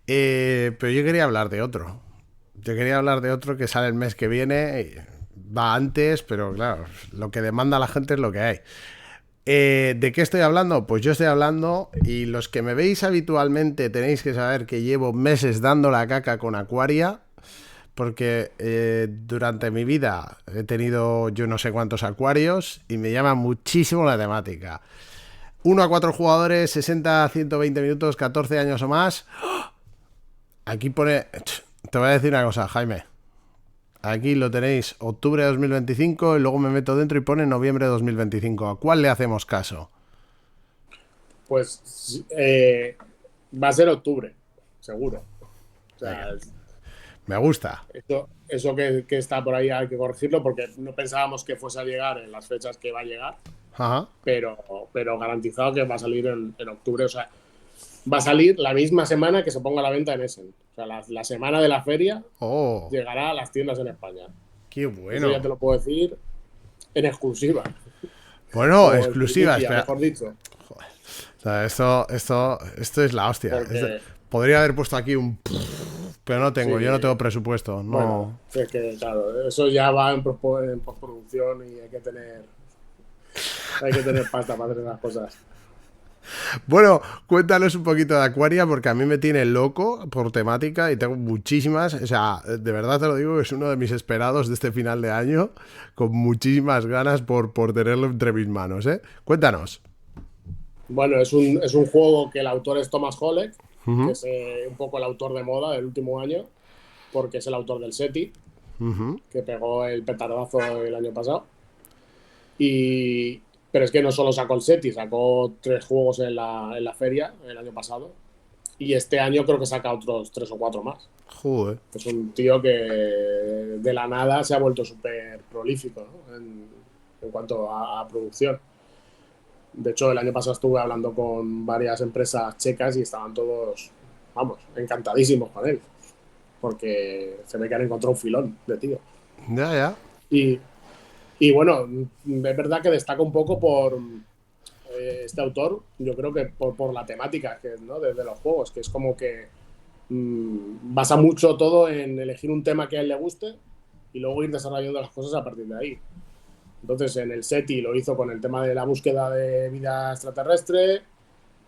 Pero yo quería hablar de otro. Yo quería hablar de otro que sale el mes que viene. Va antes, pero claro, lo que demanda la gente es lo que hay. ¿De qué estoy hablando? Pues yo estoy hablando, y los que me veis habitualmente tenéis que saber que llevo meses dando la caca con Aquaria, porque durante mi vida he tenido yo no sé cuántos acuarios y me llama muchísimo la temática. 1 a 4 jugadores, 60 a 120 minutos, 14 años o más. Aquí pone... Te voy a decir una cosa, Jaime. Aquí lo tenéis, octubre de 2025, y luego me meto dentro y pone noviembre de 2025. ¿A cuál le hacemos caso? Pues va a ser octubre, seguro. O sea, Me gusta. eso que está por ahí hay que corregirlo porque no pensábamos que fuese a llegar en las fechas que va a llegar, Ajá. pero garantizado que va a salir en octubre. O sea, va a salir la misma semana que se ponga a la venta en Essen. O sea, la semana de la feria Oh, llegará a las tiendas en España. qué Eso ya bueno. te lo puedo decir en exclusiva. Bueno, O en exclusiva, primicia, espera. mejor dicho. O sea, esto es la hostia. Porque, Podría haber puesto aquí un... Pero no tengo, yo no tengo sí, presupuesto. bueno, No. es que claro, eso ya va en postproducción y hay que tener pasta para hacer esas cosas. Bueno, cuéntanos un poquito de Aquaria, porque a mí me tiene loco por temática y tengo muchísimas. O sea, de verdad te lo digo, es uno de mis esperados de este final de año, con muchísimas ganas por tenerlo entre mis manos, ¿eh? Cuéntanos. Bueno, es un juego que el autor es Thomas Hollek, que es un poco el autor de moda del último año, porque es el autor del SETI, que pegó el petardazo el año pasado. Y Pero es que no solo sacó el SETI, sacó 3 juegos en la feria el año pasado. Y este año creo que saca otros 3 o 4 más. Joder. Es un tío que de la nada se ha vuelto súper prolífico, ¿no? En cuanto a producción. De hecho, el año pasado estuve hablando con varias empresas checas y estaban todos, vamos, encantadísimos con él. Porque se ve que han encontrado un filón de tío. Ya, ya. Y, y bueno, es verdad que destaca un poco por este autor, yo creo que por la temática que, ¿no? de los juegos, que es como que basa mucho todo en elegir un tema que a él le guste y luego ir desarrollando las cosas a partir de ahí. Entonces, en el SETI lo hizo con el tema de la búsqueda de vida extraterrestre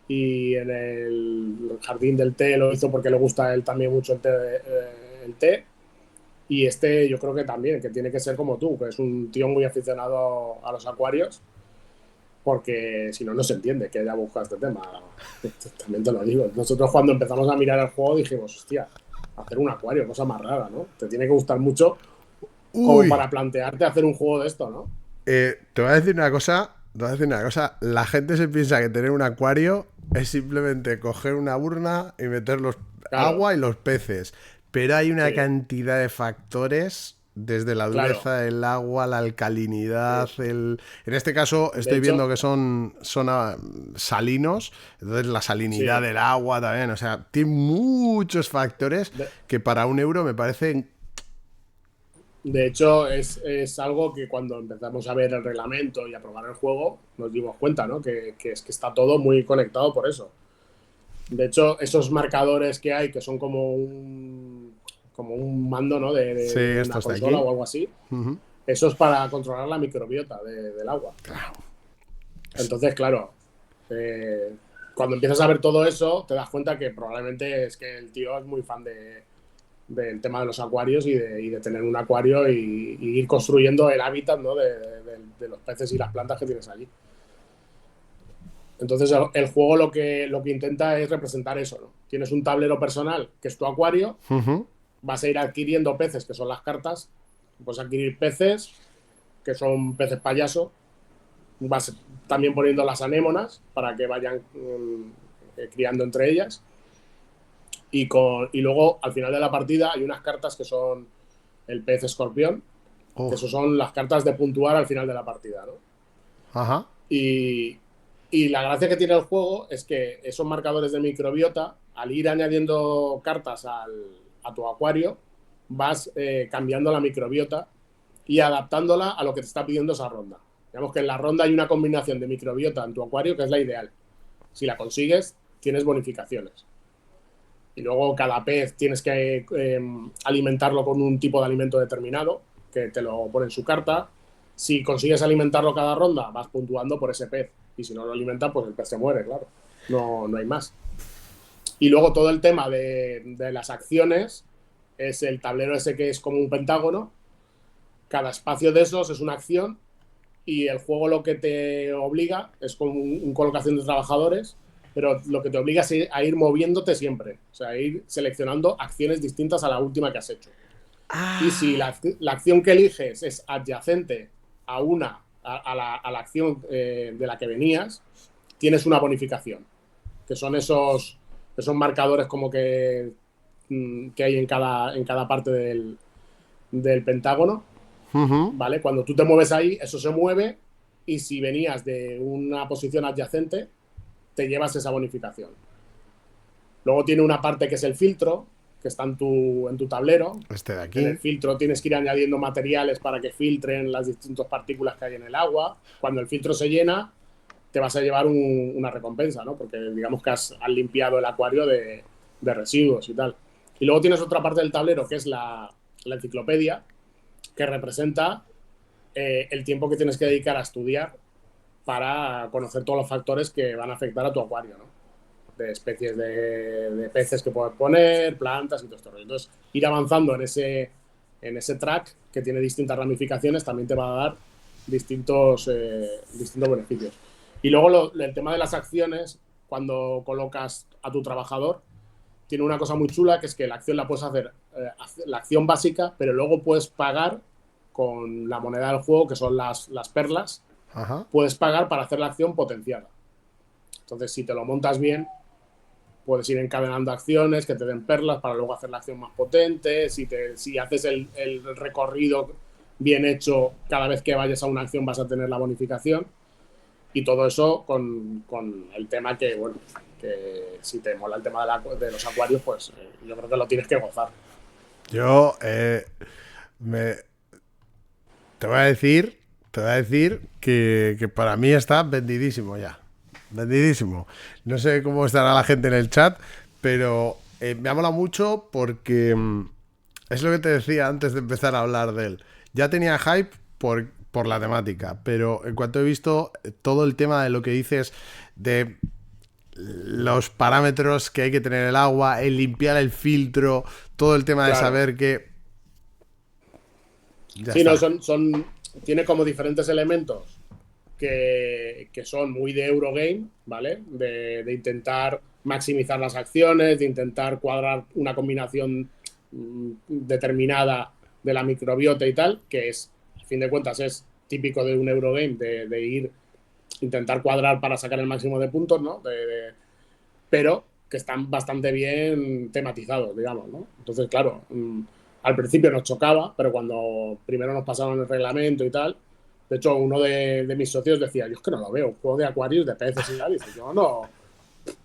y en el Jardín del Té lo hizo porque le gusta a él también mucho el té. Y este yo creo que también, que tiene que ser como tú, que es un tío muy aficionado a los acuarios, porque si no, no se entiende que haya buscado este tema. También te lo digo. Nosotros cuando empezamos a mirar el juego dijimos, hostia, hacer un acuario, cosa más rara, ¿no? Te tiene que gustar mucho como Uy. para plantearte hacer un juego de esto, ¿no? Te voy a decir una cosa. Te voy a decir una cosa. La gente se piensa que tener un acuario es simplemente coger una urna y meter los Claro, agua y los peces. Pero hay una sí, cantidad de factores, desde la claro, dureza del agua, la alcalinidad, sí. el... En este caso De estoy viendo hecho, que son salinos, entonces la salinidad sí. del agua también, o sea, tiene muchos factores De, que para 1 euro me parecen... de hecho, es algo que cuando empezamos a ver el reglamento y a probar el juego, nos dimos cuenta, ¿no? Que es que está todo muy conectado por eso. De hecho, esos marcadores que hay, que son como un mando, ¿no? Sí, De una estos de consola aquí. o algo así, Ujú. eso es para controlar la microbiota del agua. Entonces, claro, eh, cuando empiezas a ver todo eso, te das cuenta que probablemente es que el tío es muy fan del tema de los acuarios y de tener un acuario y ir construyendo el hábitat, ¿no? De los peces y las plantas que tienes allí. Entonces el juego lo que intenta es representar eso, ¿no? Tienes un tablero personal que es tu acuario, Ujú. vas a ir adquiriendo peces, que son las cartas, puedes adquirir peces, que son peces payaso, vas también poniendo las anémonas para que vayan criando entre ellas, y luego al final de la partida hay unas cartas que son el pez escorpión, que Oh. eso son las cartas de puntuar al final de la partida, ¿no? Ajá. Y, y la gracia que tiene el juego es que esos marcadores de microbiota, al ir añadiendo cartas a tu acuario, vas cambiando la microbiota y adaptándola a lo que te está pidiendo esa ronda. Digamos que en la ronda hay una combinación de microbiota en tu acuario que es la ideal. Si la consigues, tienes bonificaciones. Y luego cada pez tienes que alimentarlo con un tipo de alimento determinado, que te lo pone en su carta. Si consigues alimentarlo cada ronda, vas puntuando por ese pez. Y si no lo alimentas, pues el pez se muere, claro. No, no hay más. Y luego todo el tema de las acciones es el tablero ese que es como un pentágono. Cada espacio de esos es una acción y el juego lo que te obliga es con un colocación de trabajadores, pero lo que te obliga es a ir moviéndote siempre, o sea, a ir seleccionando acciones distintas a la última que has hecho. Y si Ah. la acción que eliges es adyacente a la acción de la que venías, tienes una bonificación, que son esos marcadores como que hay en cada parte del pentágono, Ujú. ¿vale? Cuando tú te mueves ahí, eso se mueve y si venías de una posición adyacente, te llevas esa bonificación. Luego tiene una parte que es el filtro, que está en tu tablero. Este de En el aquí. filtro tienes que ir añadiendo materiales para que filtren las distintas partículas que hay en el agua. Cuando el filtro se llena, te vas a llevar una recompensa, ¿no? Porque digamos que has limpiado el acuario de residuos y tal. Y luego tienes otra parte del tablero que es la enciclopedia, que representa el tiempo que tienes que dedicar a estudiar para conocer todos los factores que van a afectar a tu acuario, ¿no? De especies de peces que puedes poner, plantas y todo esto. Entonces, ir avanzando en ese track que tiene distintas ramificaciones también te va a dar distintos beneficios. Y luego el tema de las acciones, cuando colocas a tu trabajador, tiene una cosa muy chula que es que la acción la puedes hacer, la acción básica, pero luego puedes pagar con la moneda del juego, que son las perlas, Ajá. puedes pagar para hacer la acción potenciada. Entonces, si te lo montas bien, puedes ir encadenando acciones que te den perlas para luego hacer la acción más potente. Si haces el recorrido bien hecho, cada vez que vayas a una acción vas a tener la bonificación. Y todo eso con el tema que, bueno, que si te mola el tema de los acuarios, pues yo creo que lo tienes que gozar. Yo me, te voy a decir, que para mí está vendidísimo ya. Vendidísimo. No sé cómo estará la gente en el chat, pero me ha molado mucho porque es lo que te decía antes de empezar a hablar de él. Ya tenía hype por la temática, pero en cuanto he visto todo el tema de lo que dices de los parámetros que hay que tener en el agua, el limpiar el filtro, todo el tema de Claro. saber que... Ya Sí, no, está. tiene como diferentes elementos que son muy de Eurogame, ¿vale? De intentar maximizar las acciones, de intentar cuadrar una combinación determinada de la microbiota y tal, que es, a fin de cuentas, es típico de un Eurogame, de ir, intentar cuadrar para sacar el máximo de puntos, ¿no? Pero que están bastante bien tematizados, digamos, ¿no? Entonces, claro, al principio nos chocaba, pero cuando primero nos pasaron el reglamento y tal, de hecho, uno de mis socios decía, yo es que no lo veo, un juego de acuarios, de peces y tal, y dice, yo no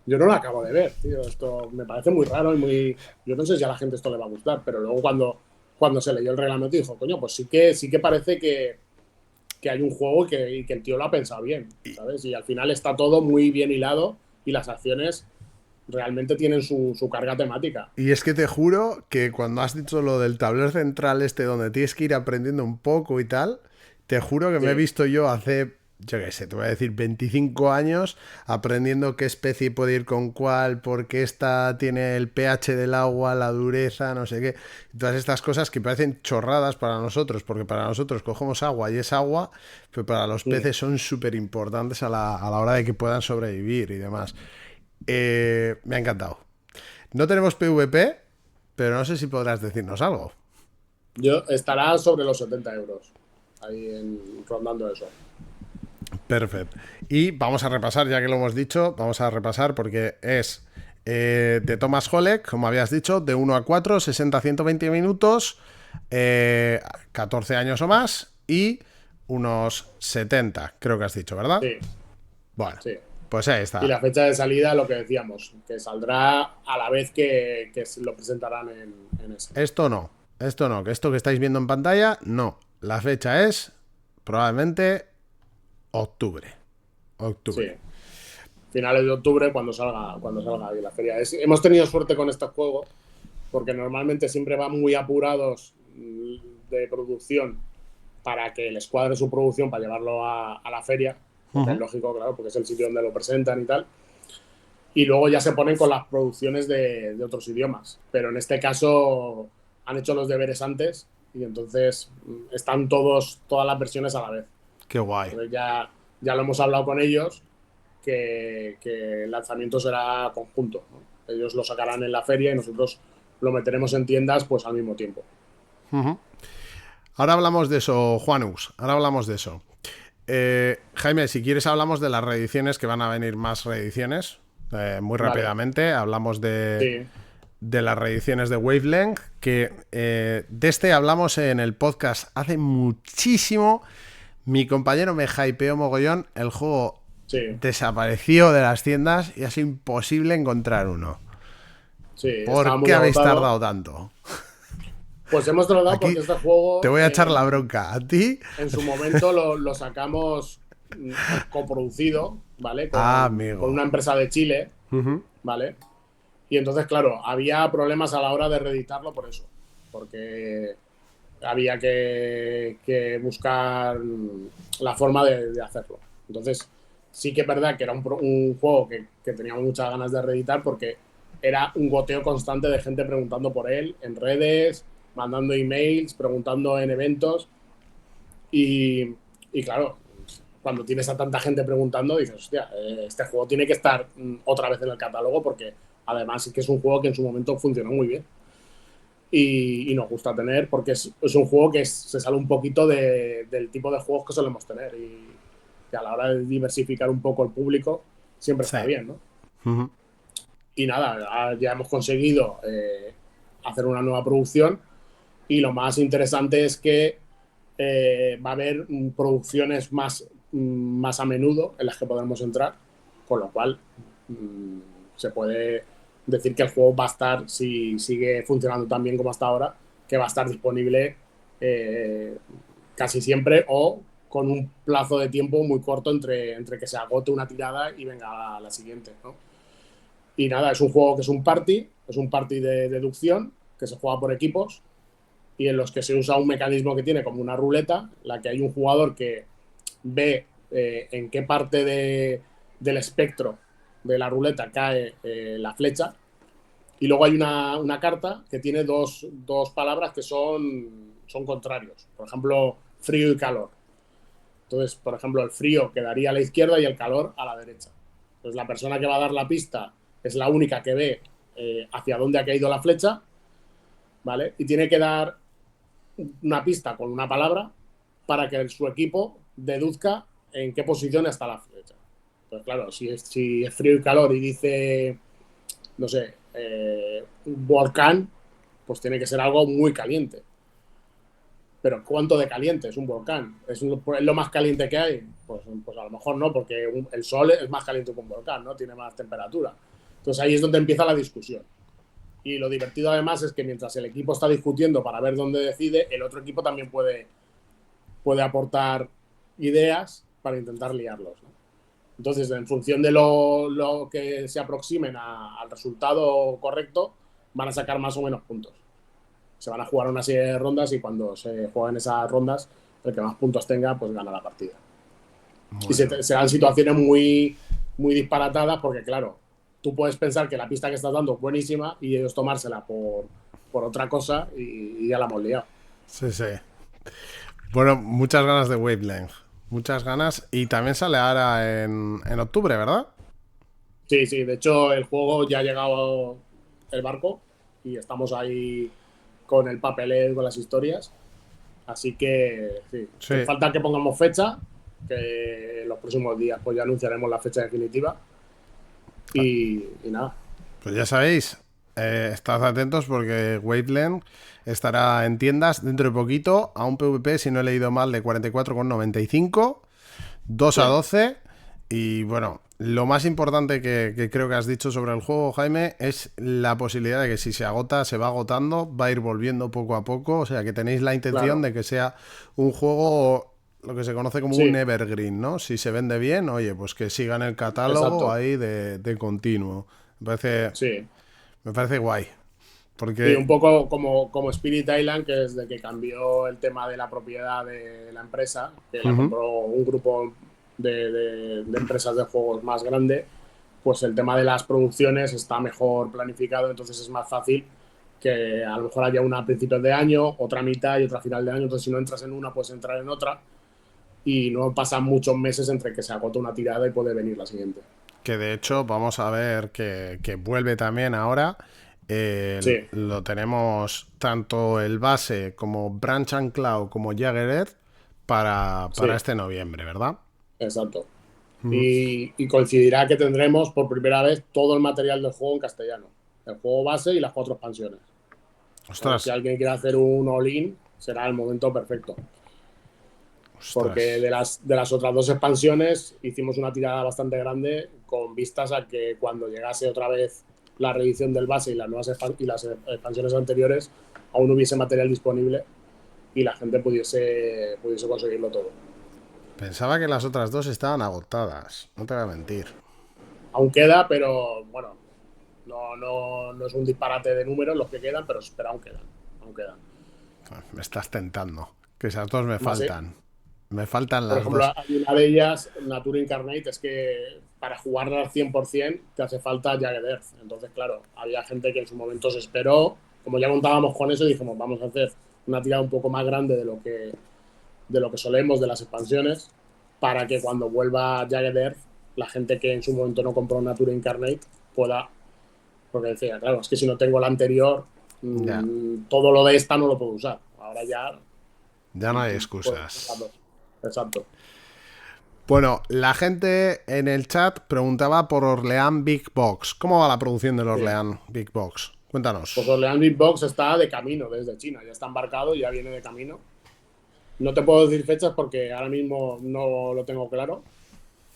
lo acabo de ver, tío, esto me parece muy raro y muy... Yo no sé si a la gente esto le va a gustar, pero luego cuando se leyó el reglamento dijo, coño, pues sí que parece que hay un juego y que el tío lo ha pensado bien, ¿sabes? Y al final está todo muy bien hilado y las acciones realmente tienen su carga temática. Y es que te juro que cuando has dicho lo del tablero central este donde tienes que ir aprendiendo un poco y tal, te juro que me he Sí, visto yo hace, yo qué sé, te voy a decir 25 años aprendiendo qué especie puede ir con cuál, porque esta tiene el pH del agua, la dureza, no sé qué. Todas estas cosas que parecen chorradas para nosotros, porque para nosotros cogemos agua y es agua, pero para los mm, peces son súper importantes a la hora de que puedan sobrevivir y demás. Me ha encantado. No tenemos PvP, pero no sé si podrás decirnos algo. estará sobre los 70 euros, ahí rondando eso. Perfecto. Y vamos a repasar, ya que lo hemos dicho, vamos a repasar porque es de Thomas Holek, como habías dicho, de 1 a 4, 60 a 120 minutos, 14 años o más y unos 70, creo que has dicho, ¿verdad? Sí, Bueno, sí. pues ahí Y está. la fecha de salida, lo que decíamos, que saldrá a la vez que lo presentarán en ese. Esto no, que esto que estáis viendo en pantalla, no. La fecha es probablemente octubre. Sí, Octubre. finales de octubre cuando salga ahí la feria. Hemos tenido suerte con este juego porque normalmente siempre van muy apurados de producción para que les cuadre su producción para llevarlo a la feria, Uh lo que es -huh. lógico, claro, porque es el sitio donde lo presentan y tal. Y luego ya se ponen con las producciones de otros idiomas. Pero en este caso han hecho los deberes antes y entonces están todas las versiones a la vez. Qué guay. Entonces ya lo hemos hablado con ellos que el lanzamiento será conjunto, ¿no? Ellos lo sacarán en la feria y nosotros lo meteremos en tiendas pues al mismo tiempo. Uh -huh. Ahora hablamos de eso, Juanus. Ahora hablamos de eso. Jaime, si quieres hablamos de las reediciones, que van a venir más reediciones. Muy Vale, rápidamente. Hablamos sí, de las reediciones de Wavelength, que de este hablamos en el podcast hace muchísimo. Mi compañero me hypeó mogollón. El juego sí, desapareció de las tiendas y es imposible encontrar uno. sí, estaba ¿Por qué muy habéis agotado. tardado tanto? Pues hemos tardado Aquí porque este te juego voy a echar la bronca. A ti. en su momento lo sacamos coproducido, ¿vale? Ah, Con amigo. una empresa de Chile, Uh -huh. ¿vale? Y entonces, claro, había problemas a la hora de reeditarlo por eso, porque había que buscar la forma de hacerlo. Entonces, sí que es verdad que era un juego que teníamos muchas ganas de reeditar porque era un goteo constante de gente preguntando por él en redes, mandando emails, preguntando en eventos y claro, cuando tienes a tanta gente preguntando, dices, hostia, este juego tiene que estar otra vez en el catálogo porque además sí que es un juego que en su momento funcionó muy bien y nos gusta tener porque es un juego que se sale un poquito del tipo de juegos que solemos tener que a la hora de diversificar un poco el público siempre Sí. está bien, ¿no? Ujú. Y nada, ya hemos conseguido hacer una nueva producción y lo más interesante es que va a haber producciones más a menudo en las que podemos entrar, con lo cual se puede decir que el juego va a estar, si sigue funcionando tan bien como hasta ahora, que va a estar disponible eh, casi siempre o con un plazo de tiempo muy corto entre que se agote una tirada y venga la siguiente, ¿no? Y nada, es un juego que es un party de deducción que se juega por equipos y en los que se usa un mecanismo que tiene como una ruleta, la que hay un jugador que ve en qué parte del espectro de la ruleta cae la flecha y luego hay una carta que tiene dos palabras que son contrarios. Por ejemplo, frío y calor. Entonces, por ejemplo, el frío quedaría a la izquierda y el calor a la derecha. Entonces, la persona que va a dar la pista es la única que ve hacia dónde ha caído la flecha, ¿vale? Y tiene que dar una pista con una palabra para que su equipo deduzca en qué posición está la flecha. Pues claro, si es frío y calor y dice, no sé, un volcán, pues tiene que ser algo muy caliente. Pero ¿cuánto de caliente es un volcán? ¿Es lo más caliente que hay? Pues a lo mejor no, porque el sol es más caliente que un volcán, ¿no? Tiene más temperatura. Entonces ahí es donde empieza la discusión. Y lo divertido además es que mientras el equipo está discutiendo para ver dónde decide, el otro equipo también puede aportar ideas para intentar liarlos, ¿no? Entonces, en función de lo que se aproximen al resultado correcto, van a sacar más o menos puntos. Se van a jugar una serie de rondas y cuando se juegan esas rondas, el que más puntos tenga, pues gana la partida. Y Muy bien. se dan situaciones muy disparatadas porque, claro, tú puedes pensar que la pista que estás dando es buenísima y ellos tomársela por otra cosa y ya la hemos liado. Sí, sí. Bueno, muchas ganas de Wavelength. Muchas ganas. Y también sale ahora en octubre, ¿verdad? Sí, sí, de hecho el juego ya ha llegado el barco y estamos ahí con el papeleo, con las historias. Así que sí, Sí. falta que pongamos fecha, que en los próximos días pues ya anunciaremos la fecha definitiva y nada. Pues ya sabéis, estad atentos porque Wavelength estará en tiendas dentro de poquito a un PvP, si no he leído mal, de 44,95, 2 a Sí, 12. Y bueno, lo más importante que creo que has dicho sobre el juego, Jaime, es la posibilidad de que si se agota, se va agotando, va a ir volviendo poco a poco. O sea, que tenéis la intención claro, de que sea un juego, lo que se conoce como un sí, evergreen, ¿no? Si se vende bien, oye, pues que siga en el catálogo exacto, ahí de continuo. sí. Me parece guay. Sí, Porque. un poco como Spirit Island, que desde que cambió el tema de la propiedad de la empresa, que la Ujú. compró un grupo de empresas de juegos más grande, pues el tema de las producciones está mejor planificado, entonces es más fácil que a lo mejor haya una a principios de año, otra a mitad y otra a final de año, entonces si no entras en una, puedes entrar en otra y no pasan muchos meses entre que se agota una tirada y puede venir la siguiente. Que de hecho vamos a ver que vuelve también ahora. Sí, Lo tenemos tanto el base como Branch and Cloud como Jagged para sí, este noviembre, ¿verdad? exacto. Ujú. Y coincidirá que tendremos por primera vez todo el material del juego en castellano. El juego base y las 4 expansiones. Entonces, Ostras, si alguien quiere hacer un all-in, será el momento perfecto. Porque ostras. de las otras 2 expansiones hicimos una tirada bastante grande con vistas a que cuando llegase otra vez la reedición del base y las expansiones anteriores, aún hubiese material disponible y la gente pudiese conseguirlo todo. Pensaba que las otras dos estaban agotadas. No te voy a mentir. Aún queda, pero bueno, no es un disparate de números los que quedan, pero aún quedan. Aún quedan. Me estás tentando. Que esas dos me Más, faltan. Me faltan por las ejemplo, dos. hay una de ellas, Nature Incarnate, es que para jugarla al 100% te hace falta Jagged Earth. Entonces, claro, había gente que en su momento se esperó. Como ya contábamos con eso, dijimos, vamos a hacer una tirada un poco más grande de lo que solemos de las expansiones, para que cuando vuelva Jagged Earth, la gente que en su momento no compró Nature Incarnate pueda. Porque decía, claro, es que si no tengo la anterior, Ya. todo lo de esta no lo puedo usar. Ahora ya, Ya no hay pues, excusas. las dos. Exacto. Bueno, la gente en el chat preguntaba por Orleans Big Box. ¿Cómo va la producción del Sí. Orleans Big Box? Pues Cuéntanos. Orleans Big Box está de camino desde China, ya está embarcado, ya viene de camino. No te puedo decir fechas porque ahora mismo no lo tengo claro,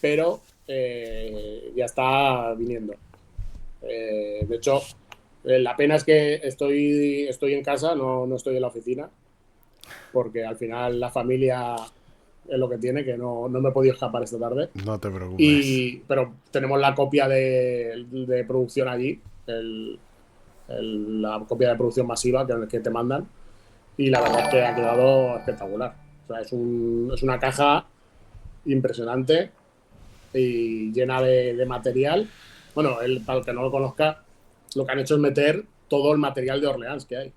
pero ya está viniendo. De hecho, la pena es que estoy en casa, no estoy en la oficina, porque al final la familia es lo que tiene, que no me he podido escapar esta tarde. No te preocupes. Pero tenemos la copia de producción allí, la copia de producción masiva que te mandan, y la verdad es que ha quedado espectacular. O sea, es una caja impresionante y llena de material. Bueno, para el que no lo conozca, lo que han hecho es meter todo el material de Orleans que hay.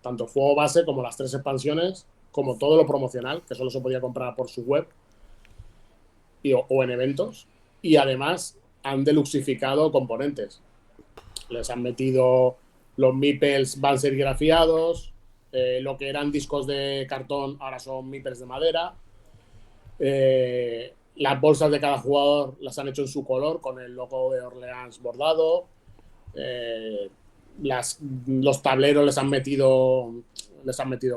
Tanto el juego base como las 3 expansiones, como todo lo promocional, que solo se podía comprar por su web o en eventos. Y además han deluxificado componentes. Les han metido los meeples, van serigrafiados. Lo que eran discos de cartón ahora son meeples de madera. Las bolsas de cada jugador las han hecho en su color, con el logo de Orleans bordado. Eh, los tableros les han metido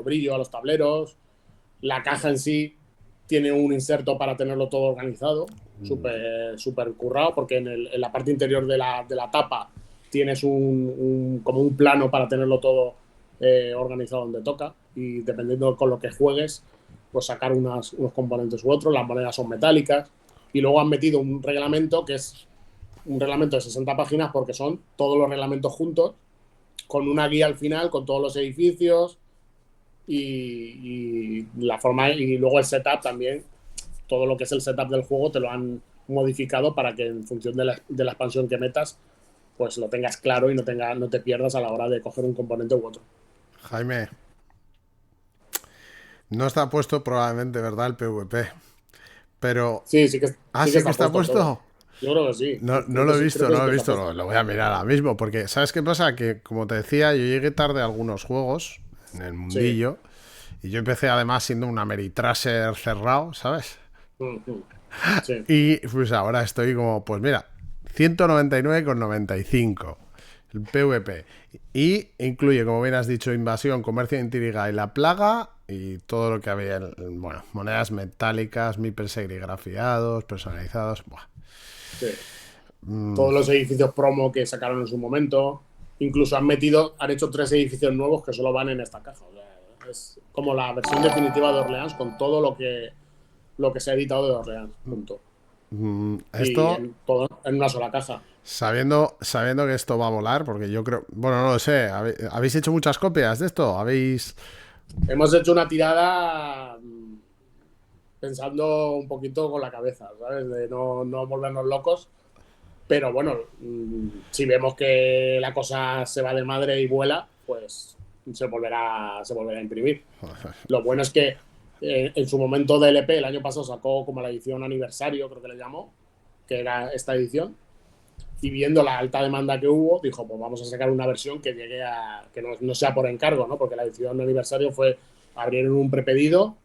brillo a los tableros. La caja en sí tiene un inserto para tenerlo todo organizado, súper currado, porque en la parte interior de la tapa tienes como un plano para tenerlo todo organizado donde toca, y dependiendo con lo que juegues, pues sacar unos componentes u otros. Las monedas son metálicas, y luego han metido un reglamento que es un reglamento de 60 páginas, porque son todos los reglamentos juntos, con una guía al final, con todos los edificios y la forma, y luego el setup también. Todo lo que es el setup del juego te lo han modificado para que en función de la expansión que metas, pues lo tengas claro y no te pierdas a la hora de coger un componente u otro. Jaime, no está puesto probablemente, ¿verdad? El PvP. Pero... Sí, Ah, sí que sí que está está puesto todo. puesto. Yo creo que sí. No, no Creo lo que he sí, creo visto, que no sí lo he que está visto. puesto. Lo voy a mirar ahora mismo. Porque, ¿sabes qué pasa? Que, como te decía, yo llegué tarde a algunos juegos en el Sí. mundillo. Y yo empecé además siendo un Ameritraser cerrado, ¿sabes? Sí. Y pues ahora estoy como, pues mira, 199,95 el PvP. Y incluye, como bien has dicho, invasión, comercio de intriga y la plaga. Y todo lo que había, bueno, monedas metálicas, meeples serigrafiados, personalizados. Buah. Sí. Todos los edificios promo que sacaron en su momento. Incluso han hecho 3 edificios nuevos que solo van en esta caja. O sea, es como la versión definitiva de Orleans, con todo lo que se ha editado de Orleans, punto. Y Esto, en todo en una sola caja. sabiendo que esto va a volar, porque yo creo, bueno, no lo sé, ¿habéis hecho muchas copias de esto? ¿Habéis...? Hemos hecho una tirada pensando un poquito con la cabeza, ¿sabes? De no volvernos locos. Pero bueno, si vemos que la cosa se va de madre y vuela, pues se volverá a imprimir. Lo bueno es que en su momento DLP el año pasado sacó como la edición aniversario, creo que le llamó, que era esta edición, y viendo la alta demanda que hubo, dijo, pues vamos a sacar una versión que llegue que no sea por encargo, ¿no? Porque la edición aniversario abrieron un prepedido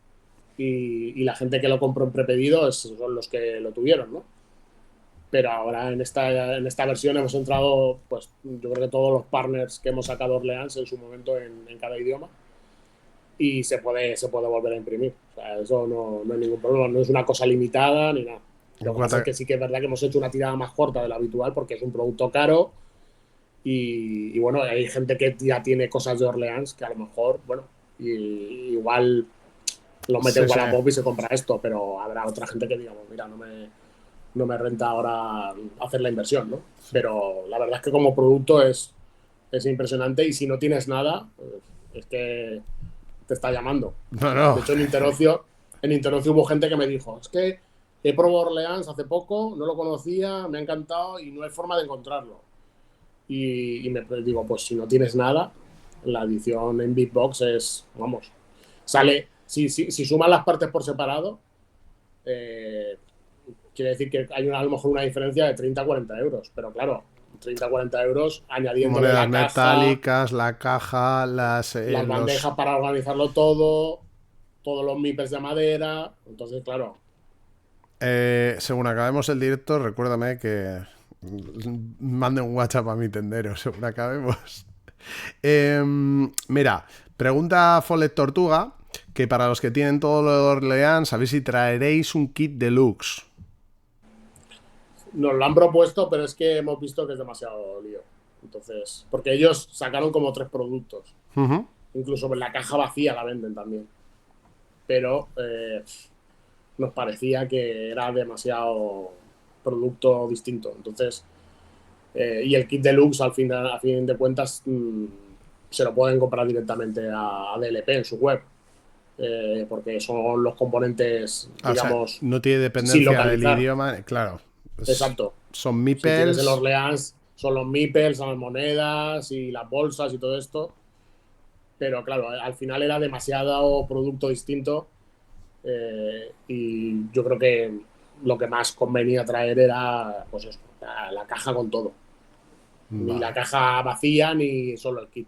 y la gente que lo compró en prepedido son los que lo tuvieron, ¿no? Pero ahora en esta versión hemos entrado, pues yo creo que todos los partners que hemos sacado Orleans en su momento en cada idioma, y se puede volver a imprimir. O sea, eso no hay ningún problema, no es una cosa limitada ni nada. En Lo que pasa cuanto es a- que sí que es verdad que hemos hecho una tirada más corta de lo habitual, porque es un producto caro, y bueno, hay gente que ya tiene cosas de Orleans que a lo mejor, bueno, igual lo mete Sí, en sí. Wallapop y se compra esto, pero habrá otra gente que digamos, mira, no me renta ahora hacer la inversión, ¿no? Pero la verdad es que como producto es impresionante, y si no tienes nada, pues es que te está llamando. No, no. De hecho, en Interocio hubo gente que me dijo, es que he probado Orleans hace poco, no lo conocía, me ha encantado y no hay forma de encontrarlo. Y me digo, pues si no tienes nada, la edición en Big Box es, vamos, sale, si sumas las partes por separado, eh, quiere decir que hay a lo mejor una diferencia de 30 a 40 euros, pero claro, 30 a 40 euros añadiéndole Monedas la caja, metálicas, la caja, las los... bandejas para organizarlo todo, todos los meeples de madera. Entonces, claro, Según acabemos el directo, recuérdame que mande un WhatsApp a mi tendero, según acabemos. Mira, pregunta Follet Tortuga, que para los que tienen todo lo de Orleans, ¿sabéis si traeréis un kit deluxe? Nos lo han propuesto, pero es que hemos visto que es demasiado lío. Entonces, porque ellos sacaron como 3 productos. Uh-huh. Incluso en la caja vacía la venden también. Pero nos parecía que era demasiado producto distinto. Entonces, y el kit deluxe, a fin de cuentas, se lo pueden comprar directamente a DLP en su web. Porque son los componentes, digamos, o sea, no tiene sin dependencia del localizar. idioma, claro. Exacto. Son Si tienes el meeples. Orleans, son los meeples, son las monedas y las bolsas y todo esto. Pero claro, al final era demasiado producto distinto y yo creo que lo que más convenía traer era pues eso, la caja con todo. Ni la Vale. caja vacía ni solo el kit.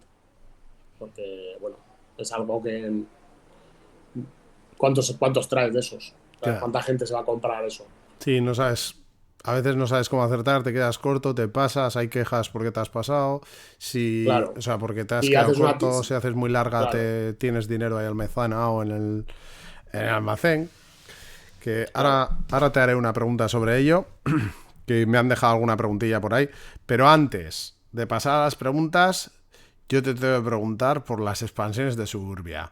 Porque, bueno, es algo que... ¿Cuántos traes de esos? Ya. ¿Cuánta gente se va a comprar eso? Sí, no sabes. A veces no sabes cómo acertar, te quedas corto, te pasas, hay quejas porque te has pasado. Si, Claro. o sea, porque te has Y quedado haces una... corto, si haces muy larga, Claro, te tienes dinero ahí almacenado en el almacén. Que claro. ahora te haré una pregunta sobre ello, que me han dejado alguna preguntilla por ahí. Pero antes de pasar a las preguntas, yo te tengo que preguntar por las expansiones de Suburbia.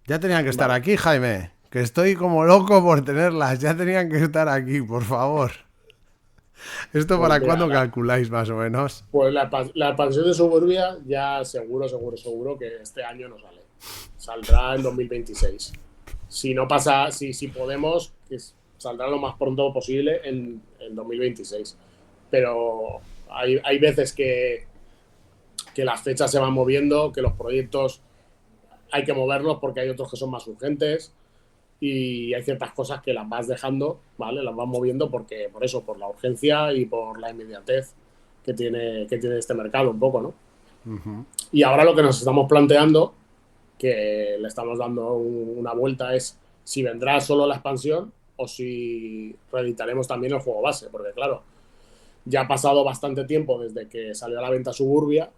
Ya tenían que estar Vale. aquí, Jaime. Que estoy como loco por tenerlas. Ya tenían que estar aquí, por favor. ¿Esto Pues para mira, cuándo calculáis, más o menos? pues la expansión de Suburbia ya seguro que este año no sale. Saldrá en 2026. Si no pasa, si podemos, que saldrá lo más pronto posible en 2026. Pero hay veces que las fechas se van moviendo, que los proyectos hay que moverlos porque hay otros que son más urgentes y hay ciertas cosas que las vas dejando, ¿vale? Las vas moviendo porque, por eso, por la urgencia y por la inmediatez que tiene este mercado un poco, ¿no? Uh-huh. Y ahora lo que nos estamos planteando, que le estamos dando una vuelta, es si vendrá solo la expansión o si reeditaremos también el juego base, porque claro, ya ha pasado bastante tiempo desde que salió a la venta Suburbia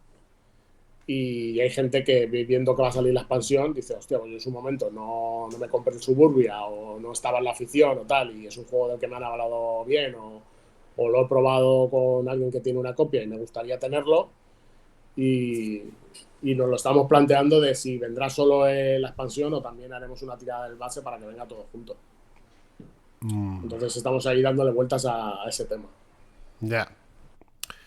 y hay gente que viendo que va a salir la expansión dice, hostia, pues yo en su momento no me compré el Suburbia o no estaba en la afición o tal y es un juego del que me han hablado bien o lo he probado con alguien que tiene una copia y me gustaría tenerlo y, y nos lo estamos planteando de si vendrá solo la expansión o también haremos una tirada del base para que venga todo junto. Entonces estamos ahí dándole vueltas a ese tema. Ya.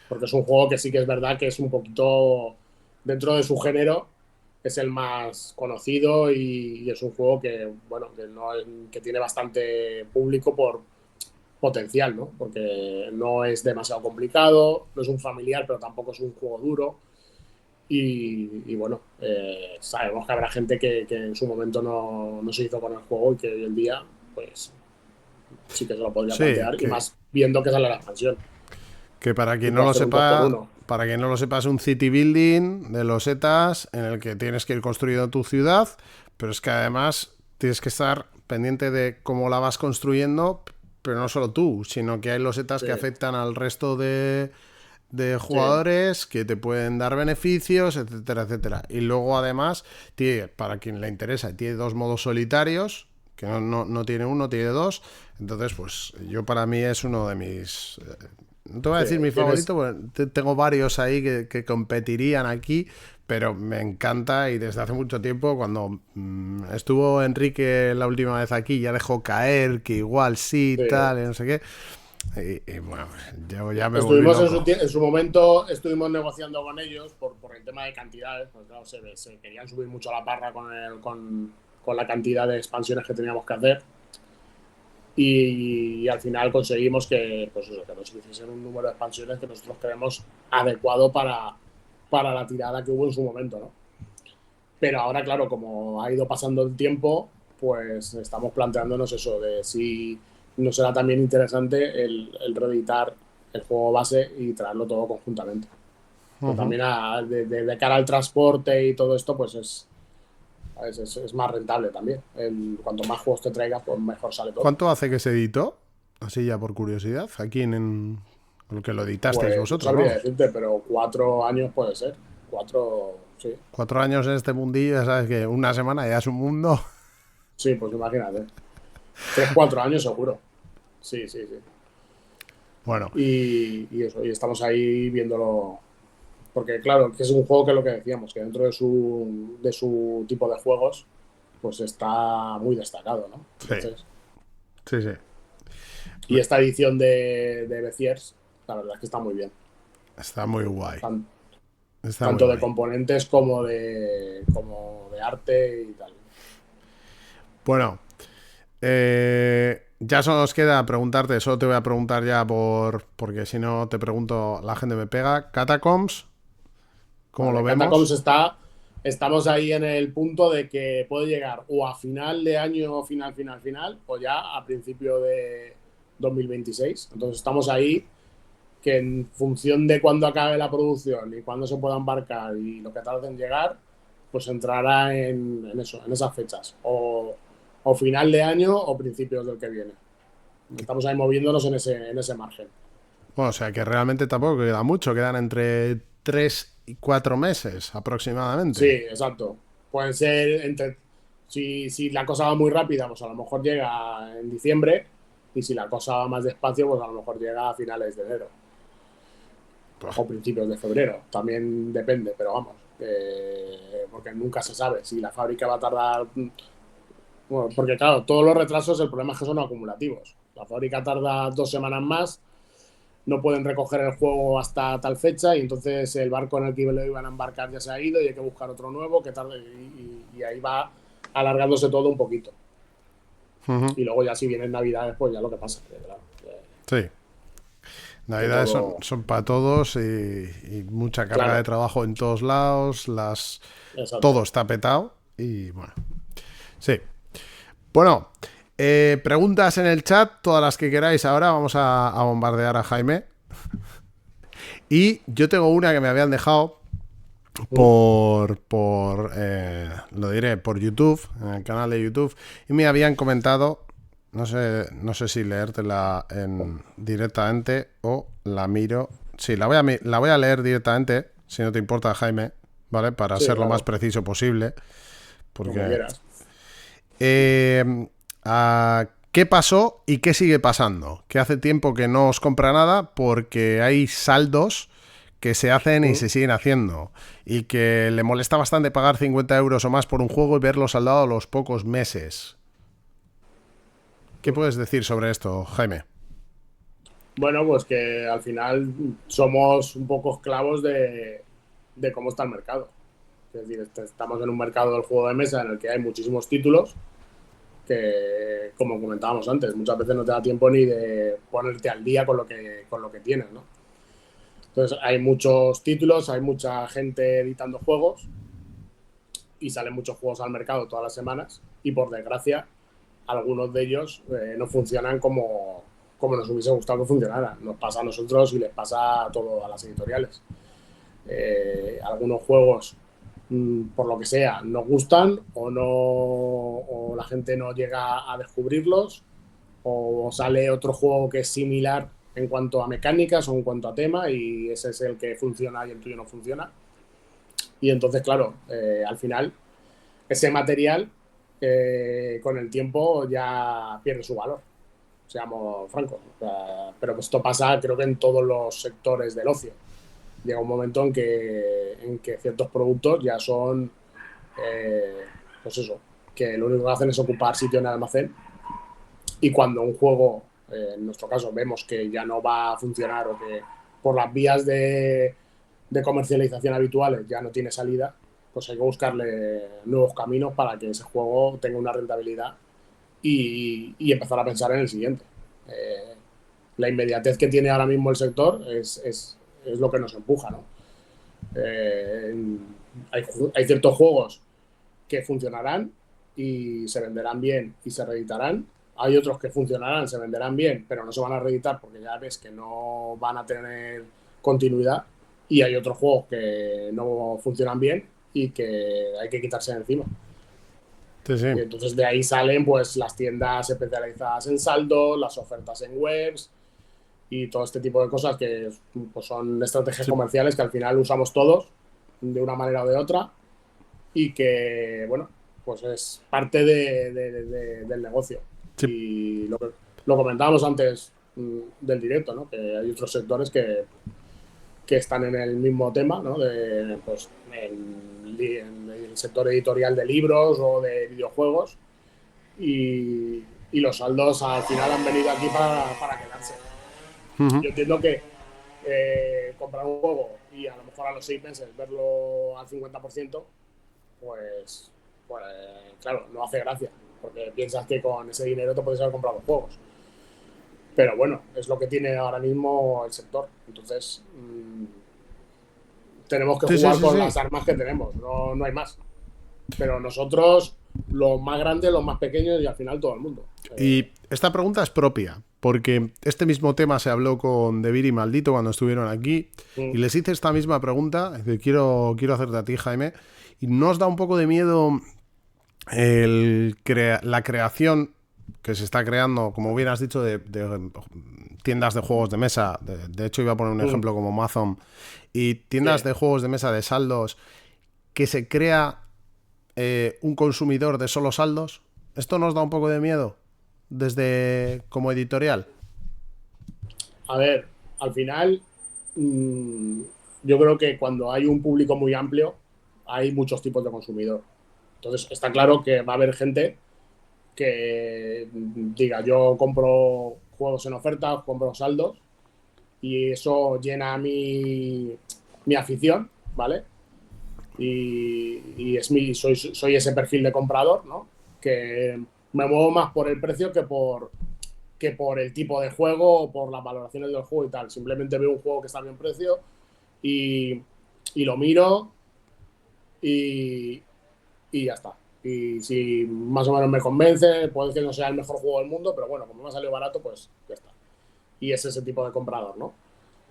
Porque es un juego que sí que es verdad que es un poquito dentro de su género, es el más conocido y es un juego que, bueno, que tiene bastante público por potencial, ¿no? Porque no es demasiado complicado, no es un familiar, pero tampoco es un juego duro. Y bueno, sabemos que habrá gente que en su momento no se hizo con el juego y que hoy en día, pues sí que se lo podría Sí, plantear, y más viendo que sale la expansión que para y quien no puede lo hacer un 2 por sepa, uno. para quien no lo sepa, es un city building de losetas en el que tienes que ir construyendo tu ciudad, pero es que además tienes que estar pendiente de cómo la vas construyendo, pero no solo tú, sino que hay losetas Sí, que afectan al resto de sí, jugadores que te pueden dar beneficios, etcétera, etcétera. Y luego además, tiene, para quien le interesa, tiene 2 modos solitarios, que no tiene uno, tiene 2. Entonces, pues yo para mí es uno de mis... no te voy a sí. decir mi Tienes, favorito, porque tengo varios ahí que competirían aquí, pero me encanta y desde hace mucho tiempo, cuando estuvo Enrique la última vez aquí, ya dejó caer que igual sí, sí. tal, y no sé qué. Y bueno, yo ya me volví Estuvimos loco. en su momento, estuvimos negociando con ellos por el tema de cantidades, pues claro, se querían subir mucho la parra con la cantidad de expansiones que teníamos que hacer. Y al final conseguimos que, pues eso, que nos hiciesen un número de expansiones que nosotros creemos adecuado para la tirada que hubo en su momento, ¿no? Pero ahora, claro, como ha ido pasando el tiempo, pues estamos planteándonos eso, de si no será también interesante el reeditar el juego base y traerlo todo conjuntamente. Pero Ujú. también de cara al transporte y todo esto, pues es más rentable también. Cuanto más juegos te traigas, pues mejor sale todo. ¿Cuánto hace que se editó? Así ya por curiosidad, aquí en lo que lo editasteis Pues no vosotros, sabría vamos. decirte, pero 4 años puede ser. 4, sí. 4 años en este mundillo, ya sabes que una semana ya es un mundo. Sí, pues imagínate. 3, 4 años seguro. Sí, sí, sí. Bueno, Y eso, y estamos ahí viéndolo. Porque claro, que es un juego que es lo que decíamos, que dentro de su tipo de juegos, pues está muy destacado, ¿no? sí, Entonces, sí, sí. y esta edición de Beziers, la verdad es que está muy bien. Está muy guay. Tan- Está muy Tanto de guay. componentes como de arte y tal. Bueno, ya solo nos queda preguntarte, solo te voy a preguntar ya porque si no te pregunto, la gente me pega. Catacombs, ¿cómo lo Vale, Catacombs vemos? estamos ahí en el punto de que puede llegar o a final de año, final, o ya a principio de 2026. Entonces estamos ahí que en función de cuándo acabe la producción y cuándo se pueda embarcar y lo que tarde en llegar, pues entrará en eso, en esas fechas. O final de año o principios del que viene. Estamos ahí moviéndonos en ese margen. Bueno, o sea que realmente tampoco queda mucho, quedan entre 3 y 4 meses Sí, aproximadamente. exacto. Pueden ser entre. Si la cosa va muy rápida, pues a lo mejor llega en diciembre. Y si la cosa va más despacio, pues a lo mejor llega a finales de enero. O principios de febrero. También depende, pero vamos. Porque nunca se sabe si la fábrica va a tardar. Bueno, porque claro, todos los retrasos, el problema es que son acumulativos. La fábrica tarda 2 semanas más, no pueden recoger el juego hasta tal fecha y entonces el barco en el que lo iban a embarcar ya se ha ido y hay que buscar otro nuevo que tarde y ahí va alargándose todo un poquito. Ujú. Y luego ya si vienen Navidades, pues ya lo que pasa, que, claro, Sí, que Navidades son, todo, son para todos y mucha carga de claro, trabajo en todos lados, todo exacto. está petado y bueno, sí. Bueno, preguntas en el chat, todas las que queráis ahora, vamos a bombardear a Jaime. Y yo tengo una que me habían dejado lo diré, por YouTube, en el canal de YouTube, y me habían comentado, no sé si leértela directamente o la miro. Sí, la voy a leer directamente, si no te importa, Jaime, ¿vale? Para Sí, ser lo más claro, preciso posible, como porque quieras. ¿qué pasó y qué sigue pasando? Que hace tiempo que no os compra nada porque hay saldos que se hacen y se siguen haciendo. Y que le molesta bastante pagar 50 euros o más por un juego y verlo saldado a los pocos meses. ¿Qué puedes decir sobre esto, Jaime? Bueno, pues que al final somos un poco esclavos de cómo está el mercado. Es decir, estamos en un mercado del juego de mesa en el que hay muchísimos títulos que, como comentábamos antes, muchas veces no te da tiempo ni de ponerte al día con lo que tienes, ¿no? Entonces hay muchos títulos, hay mucha gente editando juegos y salen muchos juegos al mercado todas las semanas y por desgracia algunos de ellos no funcionan como nos hubiese gustado que funcionaran. Nos pasa a nosotros y les pasa a todas las editoriales. Algunos juegos por lo que sea, no gustan o no o la gente no llega a descubrirlos o sale otro juego que es similar en cuanto a mecánicas o en cuanto a tema y ese es el que funciona y el tuyo no funciona. Y entonces, claro, al final ese material con el tiempo ya pierde su valor, seamos francos. O sea, pero esto pasa creo que en todos los sectores del ocio. Llega un momento en que ciertos productos ya son, eh, pues eso, que lo único que hacen es ocupar sitio en el almacén y cuando un juego, en nuestro caso, vemos que ya no va a funcionar o que por las vías de comercialización habituales ya no tiene salida, pues hay que buscarle nuevos caminos para que ese juego tenga una rentabilidad y empezar a pensar en el siguiente. Eh, la inmediatez que tiene ahora mismo el sector es lo que nos empuja, ¿no? Eh, hay ciertos juegos que funcionarán y se venderán bien y se reeditarán. Hay otros que funcionarán, se venderán bien, pero no se van a reeditar porque ya ves que no van a tener continuidad. Y hay otros juegos que no funcionan bien y que hay que quitarse de encima. Sí, sí. Y entonces de ahí salen pues las tiendas especializadas en saldo, las ofertas en webs y todo este tipo de cosas que pues, son estrategias Sí. comerciales que al final usamos todos de una manera o de otra y que, bueno, pues es parte del negocio. Sí. Y lo comentábamos antes del directo, ¿no? Que hay otros sectores que están en el mismo tema, ¿no? Pues, en el sector editorial de libros o de videojuegos y los saldos al final han venido aquí para quedarse. Yo entiendo que comprar un juego y a lo mejor a los 6 meses verlo al 50%, pues, pues claro, no hace gracia, porque piensas que con ese dinero te puedes haber comprado juegos. Pero bueno, es lo que tiene ahora mismo el sector. Entonces, tenemos que Sí, sí, jugar sí, con sí. las armas que tenemos, no hay más. Pero nosotros, los más grandes, los más pequeños y al final todo el mundo. Y esta pregunta es propia, porque este mismo tema se habló con Debir y Maldito cuando estuvieron aquí, y les hice esta misma pregunta que quiero hacerte a ti, Jaime, y ¿no os da un poco de miedo la creación que se está creando, como bien has dicho, de tiendas de juegos de mesa? De hecho, iba a poner un ejemplo como Amazon, y tiendas Sí. de juegos de mesa de saldos, que se crea un consumidor de solo saldos. ¿Esto nos da un poco de miedo desde como editorial? A ver, al final, mmm, yo creo que cuando hay un público muy amplio, hay muchos tipos de consumidor. Entonces, está claro que va a haber gente que diga, yo compro juegos en oferta, compro saldos, y eso llena mi afición, ¿vale? Y soy ese perfil de comprador, ¿no? Que me muevo más por el precio que por el tipo de juego o por las valoraciones del juego y tal. Simplemente veo un juego que está a bien precio y, y lo miro y, y ya está. Y si más o menos me convence, puede que no sea el mejor juego del mundo, pero bueno, como me ha salido barato, pues ya está. Y es ese tipo de comprador, ¿no?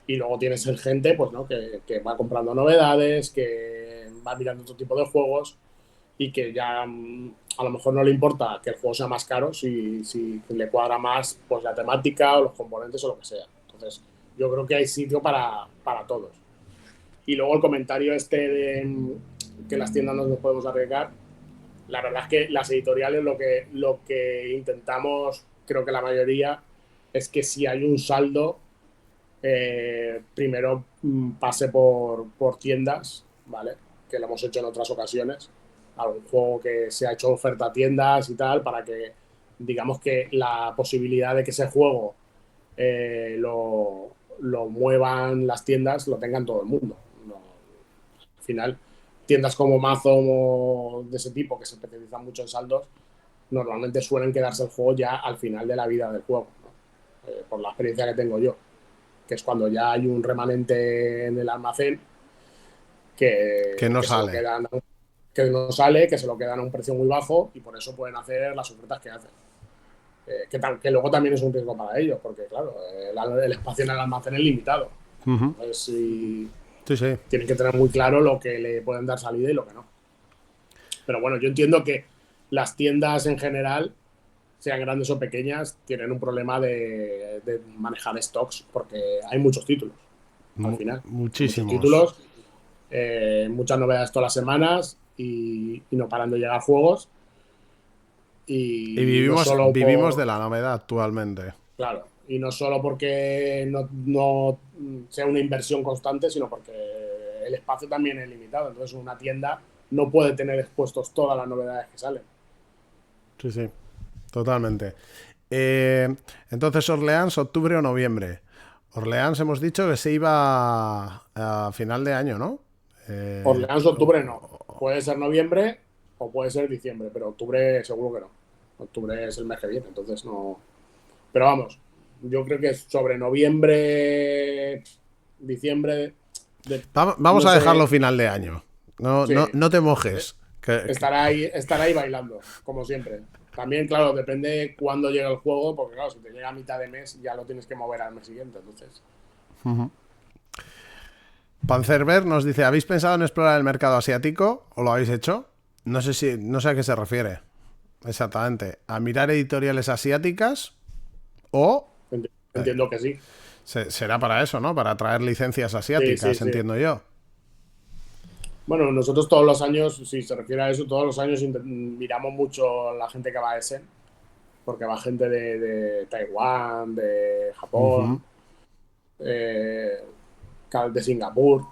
Y luego tienes el gente, pues, ¿no? Que va comprando novedades, que va mirando otro tipo de juegos y que ya a lo mejor no le importa que el juego sea más caro si le cuadra más pues la temática o los componentes o lo que sea. Entonces, yo creo que hay sitio para todos. Y luego el comentario este de que las tiendas no nos podemos arriesgar, la verdad es que las editoriales lo que intentamos, creo que la mayoría, es que si hay un saldo, primero pase por tiendas, ¿vale? Que lo hemos hecho en otras ocasiones. Algún juego que se ha hecho oferta a tiendas y tal, para que digamos que la posibilidad de que ese juego lo muevan las tiendas, lo tengan todo el mundo. No, al final, tiendas como Amazon o de ese tipo, que se especializan mucho en saldos, normalmente suelen quedarse el juego ya al final de la vida del juego, ¿no? Por la experiencia que tengo yo, que es cuando ya hay un remanente en el almacén Que no que se lo sale. quedan, que no sale, que se lo quedan a un precio muy bajo y por eso pueden hacer las ofertas que hacen. Que luego también es un riesgo para ellos, porque claro, el espacio en el almacén es limitado. Entonces, Sí, sí. tienen que tener muy claro lo que le pueden dar salida y lo que no. Pero bueno, yo entiendo que las tiendas en general, sean grandes o pequeñas, tienen un problema de manejar stocks porque hay muchos títulos al final. Hay muchos Muchísimos. títulos, muchas novedades todas las semanas y no paran de llegar juegos. Y Y no solo vivimos de por, la novedad actualmente. claro, y no solo porque no sea una inversión constante, sino porque el espacio también es limitado. Entonces una tienda no puede tener expuestos todas las novedades que salen. Sí, sí. Totalmente. Eh, entonces, Orleans, octubre o noviembre. Orleans hemos dicho que se iba a final de año, ¿no? Eh, Orleans, octubre no. Puede ser noviembre o puede ser diciembre, pero octubre seguro que no. Octubre es el mes que viene, entonces no. Pero vamos, yo creo que sobre noviembre, diciembre, Vamos no a dejarlo sé, final de año. No, sí, no, no te mojes. estará ahí bailando, como siempre. También, claro, depende cuándo llegue el juego, porque claro, si te llega a mitad de mes, ya lo tienes que mover al mes siguiente, entonces. Panzerber nos dice, ¿habéis pensado en explorar el mercado asiático o lo habéis hecho? No sé a qué se refiere. exactamente, a mirar editoriales asiáticas o Entiendo que sí. será para eso, ¿no? Para traer licencias Sí, sí, asiáticas, sí. entiendo yo. Bueno, nosotros todos los años, si se refiere a eso, todos los años miramos mucho la gente que va a Essen, porque va gente de Taiwán, de Ujú. Japón, eh, de Singapur,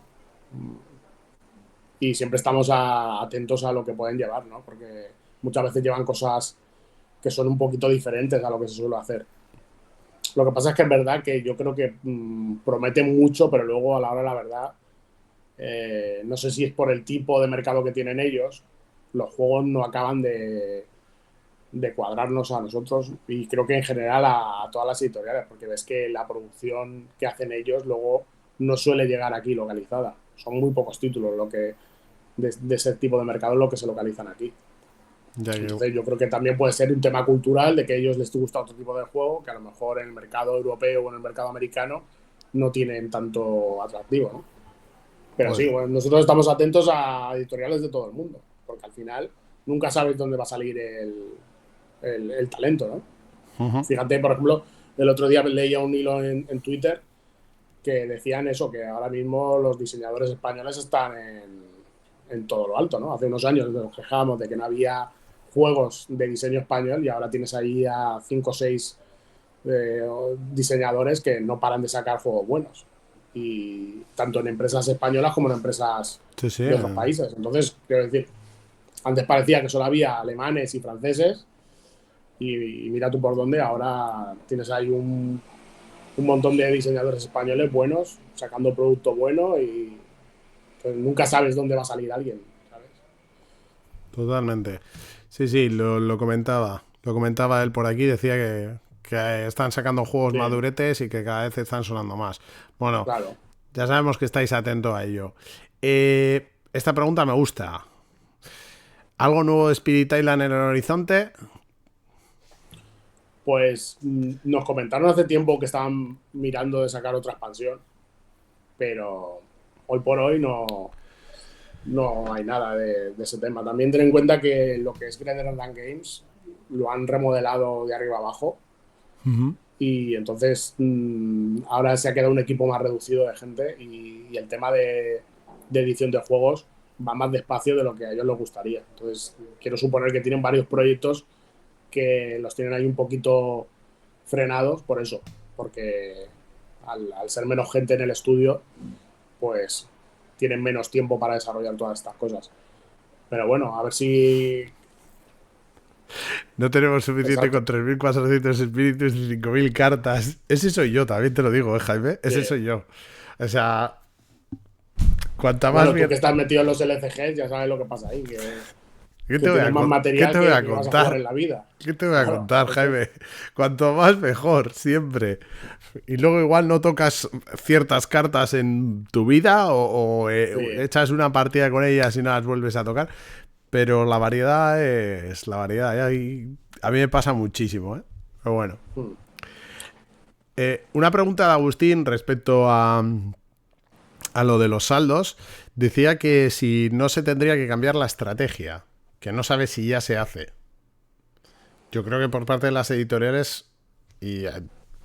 y siempre estamos atentos a lo que pueden llevar, ¿no? Porque muchas veces llevan cosas que son un poquito diferentes a lo que se suele hacer. Lo que pasa es que es verdad que yo creo que prometen mucho, pero luego a la hora de la verdad, no sé si es por el tipo de mercado que tienen ellos, los juegos no acaban de cuadrarnos a nosotros y creo que en general a todas las editoriales, porque ves que la producción que hacen ellos luego no suele llegar aquí localizada. Son muy pocos títulos lo que de ese tipo de mercado lo que se localizan aquí. Ya que, Entonces yo creo que también puede ser un tema cultural de que a ellos les gusta otro tipo de juego que a lo mejor en el mercado europeo o en el mercado americano no tienen tanto atractivo, ¿no? Pero sí, pues, bueno, nosotros estamos atentos a editoriales de todo el mundo, porque al final nunca sabes dónde va a salir el talento, ¿no? ujú. Fíjate, por ejemplo, el otro día leía un hilo en Twitter que decían eso, que ahora mismo los diseñadores españoles están en todo lo alto, ¿no? Hace unos años nos quejábamos de que no había juegos de diseño español y ahora tienes ahí a 5 o 6 diseñadores que no paran de sacar juegos buenos. Y tanto en empresas españolas como en empresas Sí, sí. de otros países. Entonces, quiero decir, antes parecía que solo había alemanes y franceses y mira tú por dónde, ahora tienes ahí un montón de diseñadores españoles buenos, sacando producto bueno y pues, nunca sabes dónde va a salir alguien, ¿sabes? Totalmente. Sí, sí, lo comentaba. Lo comentaba él por aquí, decía que están sacando juegos Sí, maduretes y que cada vez están sonando más. Bueno, claro. ya sabemos que estáis atentos a ello. Esta pregunta me gusta. ¿Algo nuevo de Spirit Island en el horizonte? Pues nos comentaron hace tiempo que estaban mirando de sacar otra expansión, pero hoy por hoy no hay nada de ese tema. También ten en cuenta que lo que es Netherlands Games lo han remodelado de arriba abajo Ujú. y entonces ahora se ha quedado un equipo más reducido de gente y el tema de edición de juegos va más despacio de lo que a ellos les gustaría. Entonces quiero suponer que tienen varios proyectos que los tienen ahí un poquito frenados por eso, porque al ser menos gente en el estudio, pues tienen menos tiempo para desarrollar todas estas cosas. Pero bueno, a ver si... No tenemos suficiente Exacto. con 3.400 espíritus y 5.000 cartas. Ese soy yo, también te lo digo, Jaime. Sí. Ese soy yo. O sea, cuanta más Bueno, tú bien... que estás metido en los LCGs ya sabes lo que pasa ahí, ¿Qué que te voy tienes a, más qué material te voy a que vas a jugar contar? en la vida. ¿Qué te voy a Claro, contar, eso es. Jaime? Cuanto más mejor, siempre. Y luego igual no tocas ciertas cartas en tu vida Sí. echas una partida con ellas y no las vuelves a tocar. Pero la variedad es la variedad. Y a mí me pasa muchísimo, ¿eh? Pero bueno. Hmm. Una pregunta de Agustín respecto a lo de los saldos. Decía que si no se tendría que cambiar la estrategia, que no sabe si ya se hace. Yo creo que por parte de las editoriales, y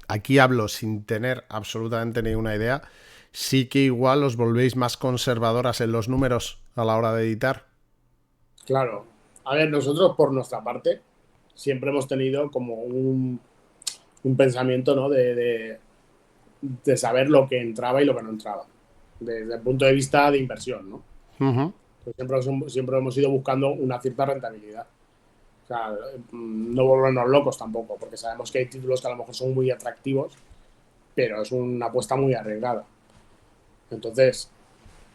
aquí hablo sin tener absolutamente ninguna idea, sí que igual os volvéis más conservadoras en los números a la hora de editar. Claro. A ver, nosotros por nuestra parte siempre hemos tenido como un pensamiento, ¿no? De saber lo que entraba y lo que no entraba, desde el punto de vista de inversión, ¿no? Ujú. Pues siempre hemos ido buscando una cierta rentabilidad. O sea, no volvernos locos tampoco, porque sabemos que hay títulos que a lo mejor son muy atractivos, pero es una apuesta muy arriesgada. Entonces,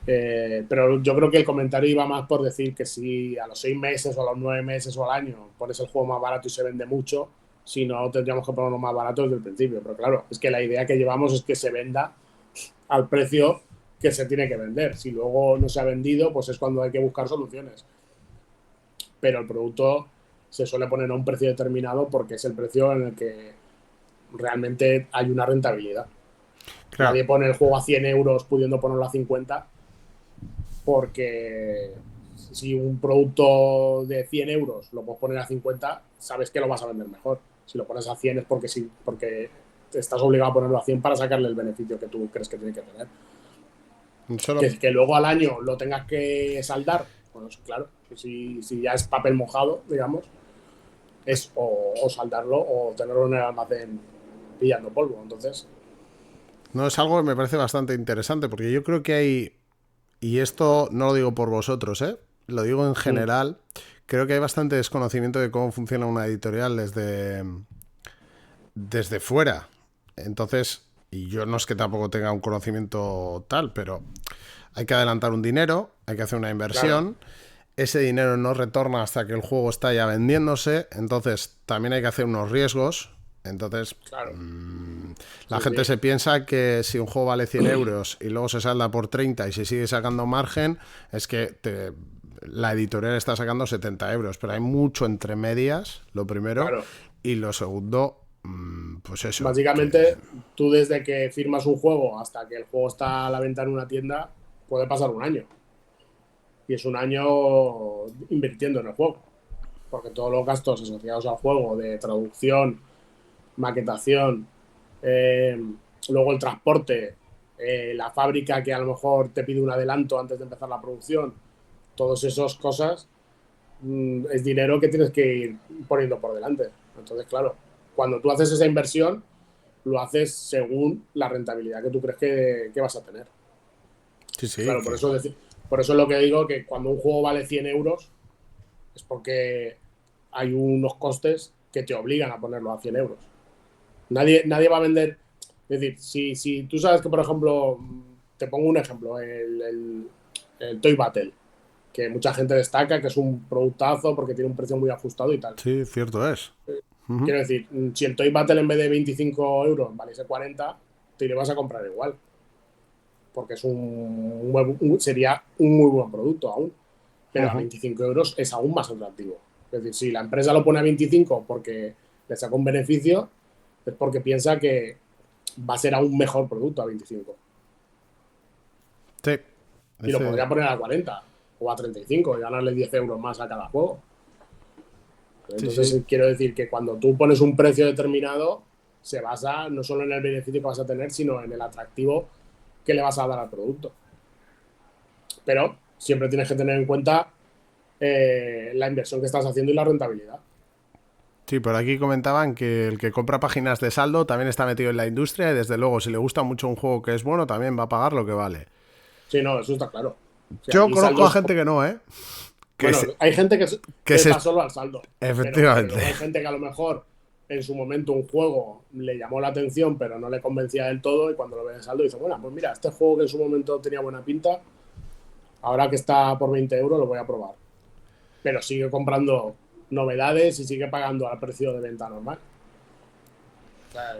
pero yo creo que el comentario iba más por decir que si a los 6 meses o a los 9 meses o al año pones el juego más barato y se vende mucho, si no tendríamos que ponerlo más barato desde el principio. Pero claro, es que la idea que llevamos es que se venda al precio que se tiene que vender. Si luego no se ha vendido, pues es cuando hay que buscar soluciones. Pero el producto se suele poner a un precio determinado porque es el precio en el que realmente hay una rentabilidad. Claro, Nadie pone el juego a 100 euros pudiendo ponerlo a 50 porque, Si un producto de 100 euros lo puedes poner a 50, sabes que lo vas a vender mejor. Si lo pones a 100 es porque sí, porque estás obligado a ponerlo a 100 para sacarle el beneficio que tú crees que tiene que tener. Solo... Que luego al año lo tengas que saldar, pues claro, si ya es papel mojado, digamos, es o saldarlo o tenerlo en el almacén pillando polvo. Entonces, No, es algo que me parece bastante interesante, porque yo creo que hay, y esto no lo digo por vosotros, ¿eh? Lo digo en general, creo que hay bastante desconocimiento de cómo funciona una editorial desde fuera. Entonces, y yo no es que tampoco tenga un conocimiento tal, pero hay que adelantar un dinero, hay que hacer una claro, inversión, ese dinero no retorna hasta que el juego está ya vendiéndose, entonces también hay que hacer unos riesgos. Entonces, claro. la Sí, gente sí. se piensa que si un juego vale 100 euros y luego se salda por 30 y se sigue sacando margen, es que la editorial está sacando 70 euros. Pero hay mucho entre medias, lo primero. Claro. Y lo segundo, pues eso. Que... Básicamente, tú desde que firmas un juego hasta que el juego está a la venta en una tienda, puede pasar un año. Y es un año invirtiendo en el juego. Porque todos los gastos asociados al juego, de traducción, maquetación, eh, luego el transporte, la fábrica que a lo mejor te pide un adelanto antes de empezar la producción, todas esas cosas, es dinero que tienes que ir poniendo por delante. Entonces, claro, cuando tú haces esa inversión, lo haces según la rentabilidad que tú crees que vas a tener. Sí, sí, Claro, que... por eso es lo que digo, que cuando un juego vale 100 euros, es porque hay unos costes que te obligan a ponerlo a 100 euros. Nadie va a vender. Es decir, si tú sabes que, por ejemplo, te pongo un ejemplo, el Toy Battle, que mucha gente destaca que es un productazo porque tiene un precio muy ajustado y tal. Sí, cierto es. Quiero decir, si el Toy Battle en vez de 25 euros valiese 40, te lo vas a comprar igual. Porque es sería un muy buen producto aún. Pero a 25 euros es aún más atractivo. Es decir, si la empresa lo pone a 25 porque le saca un beneficio, es porque piensa que va a ser aún mejor producto a 25. Sí. Y lo Ese... podría poner a 40 o a 35 y ganarle 10 euros más a cada juego. Sí, sí. Entonces, quiero decir que cuando tú pones un precio determinado, se basa no solo en el beneficio que vas a tener, sino en el atractivo que le vas a dar al producto. Pero siempre tienes que tener en cuenta la inversión que estás haciendo y la rentabilidad. Sí, por aquí comentaban que el que compra páginas de saldo también está metido en la industria y desde luego si le gusta mucho un juego que es bueno también va a pagar lo que vale. Sí, no, eso está claro. O sea, Yo aquí conozco a saldos. gente que no, ¿eh? Que Bueno, se... hay gente Que que se... va solo al saldo, pero Efectivamente. luego hay gente que a lo mejor en su momento un juego le llamó la atención, pero no le convencía del todo, y cuando lo ve en saldo dice, bueno, pues mira, este juego que en su momento tenía buena pinta, ahora que está por 20 euros lo voy a probar. Pero sigue comprando novedades y sigue pagando al precio de venta normal. O sea,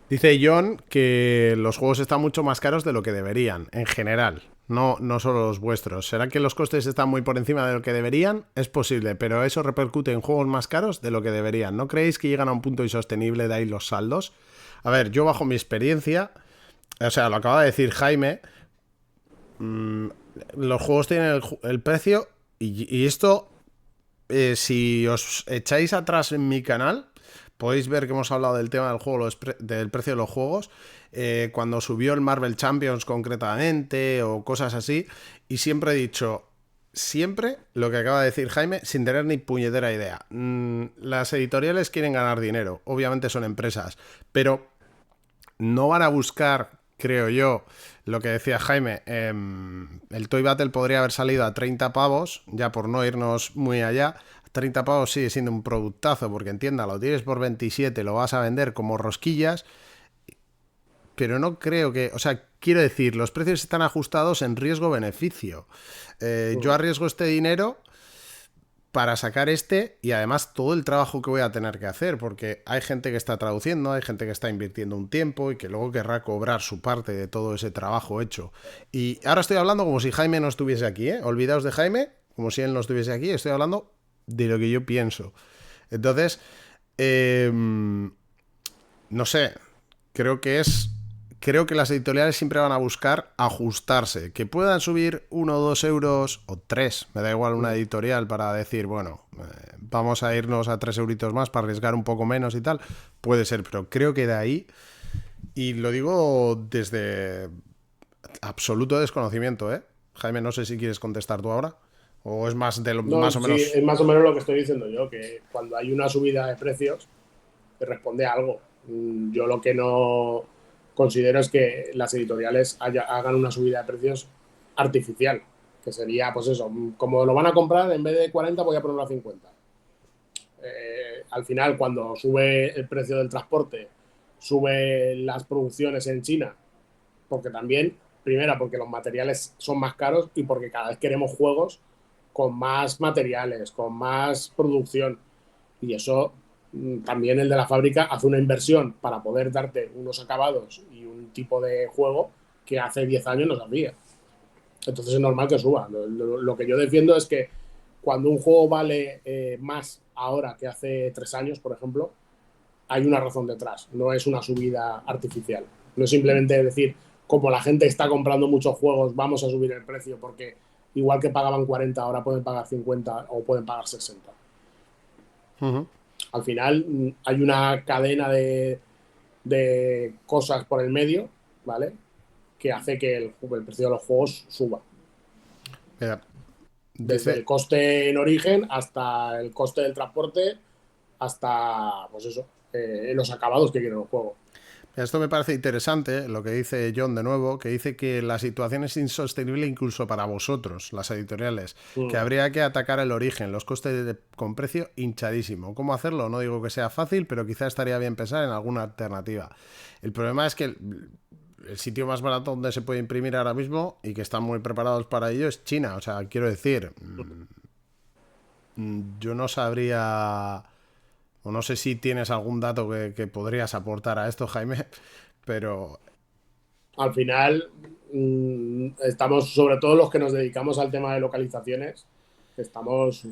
Dice John que los juegos están mucho más caros de lo que deberían, en general. No, no solo los vuestros. ¿Será que los costes están muy por encima de lo que deberían? Es posible, pero eso repercute en juegos más caros de lo que deberían. ¿No creéis que llegan a un punto insostenible de ahí los saldos? A ver, yo bajo mi experiencia, o sea, lo acaba de decir Jaime, los juegos tienen el precio y esto, si os echáis atrás en mi canal, podéis ver que hemos hablado del tema del juego, del precio de los juegos, cuando subió el Marvel Champions concretamente o cosas así, y siempre he dicho, siempre lo que acaba de decir Jaime, sin tener ni puñetera idea. Las editoriales quieren ganar dinero, obviamente son empresas, pero no van a buscar, creo yo, lo que decía Jaime, el Toy Battle podría haber salido a 30 pavos, ya por no irnos muy allá. 30 pavos sigue siendo un productazo, porque entienda, lo tienes por 27, lo vas a vender como rosquillas, pero no creo que, o sea, quiero decir, los precios están ajustados en riesgo-beneficio. Yo arriesgo este dinero para sacar este y además todo el trabajo que voy a tener que hacer, porque hay gente que está traduciendo, hay gente que está invirtiendo un tiempo y que luego querrá cobrar su parte de todo ese trabajo hecho. Y ahora estoy hablando como si Jaime no estuviese aquí, ¿eh? Olvidaos de Jaime, como si él no estuviese aquí, estoy hablando de lo que yo pienso. Entonces, no sé, creo que es creo que las editoriales siempre van a buscar ajustarse. Que puedan subir 1 o 2 euros o 3, me da igual una editorial, para decir, bueno, vamos a irnos a 3 euritos más para arriesgar un poco menos y tal. Puede ser, pero creo que de ahí, y lo digo desde absoluto desconocimiento, ¿eh? Jaime, no sé si quieres contestar tú ahora, o es más de lo, No, más o sí, menos... es más o menos lo que estoy diciendo yo, que cuando hay una subida de precios, te responde a algo. Yo lo que no considero es que las editoriales hagan una subida de precios artificial, que sería, pues eso, como lo van a comprar, en vez de 40 voy a ponerlo a 50. Al final, cuando sube el precio del transporte, sube las producciones en China, porque también, primera, porque los materiales son más caros y porque cada vez queremos juegos con más materiales, con más producción. Y eso también el de la fábrica hace una inversión para poder darte unos acabados y un tipo de juego que hace 10 años no sabía. Entonces es normal que suba. Lo que yo defiendo es que cuando un juego vale más ahora que hace 3 años, por ejemplo, hay una razón detrás. No es una subida artificial. No es simplemente decir, como la gente está comprando muchos juegos, vamos a subir el precio porque igual que pagaban 40, ahora pueden pagar 50 o pueden pagar 60. Uh-huh. Al final hay una cadena de cosas por el medio, ¿vale? Que hace que el precio de los juegos suba. Mira, Desde el dice... coste en origen hasta el coste del transporte, hasta, pues eso, los acabados que quieren el juego. Esto me parece interesante, lo que dice John de nuevo, que dice que la situación es insostenible incluso para vosotros, las editoriales, que habría que atacar el origen, los costes con precio hinchadísimo. ¿Cómo hacerlo? No digo que sea fácil, pero quizá estaría bien pensar en alguna alternativa. El problema es que el sitio más barato donde se puede imprimir ahora mismo y que están muy preparados para ello es China. O sea, quiero decir, yo no sabría... O no sé si tienes algún dato que podrías aportar a esto, Jaime, pero... Al final, estamos, sobre todo los que nos dedicamos al tema de localizaciones, estamos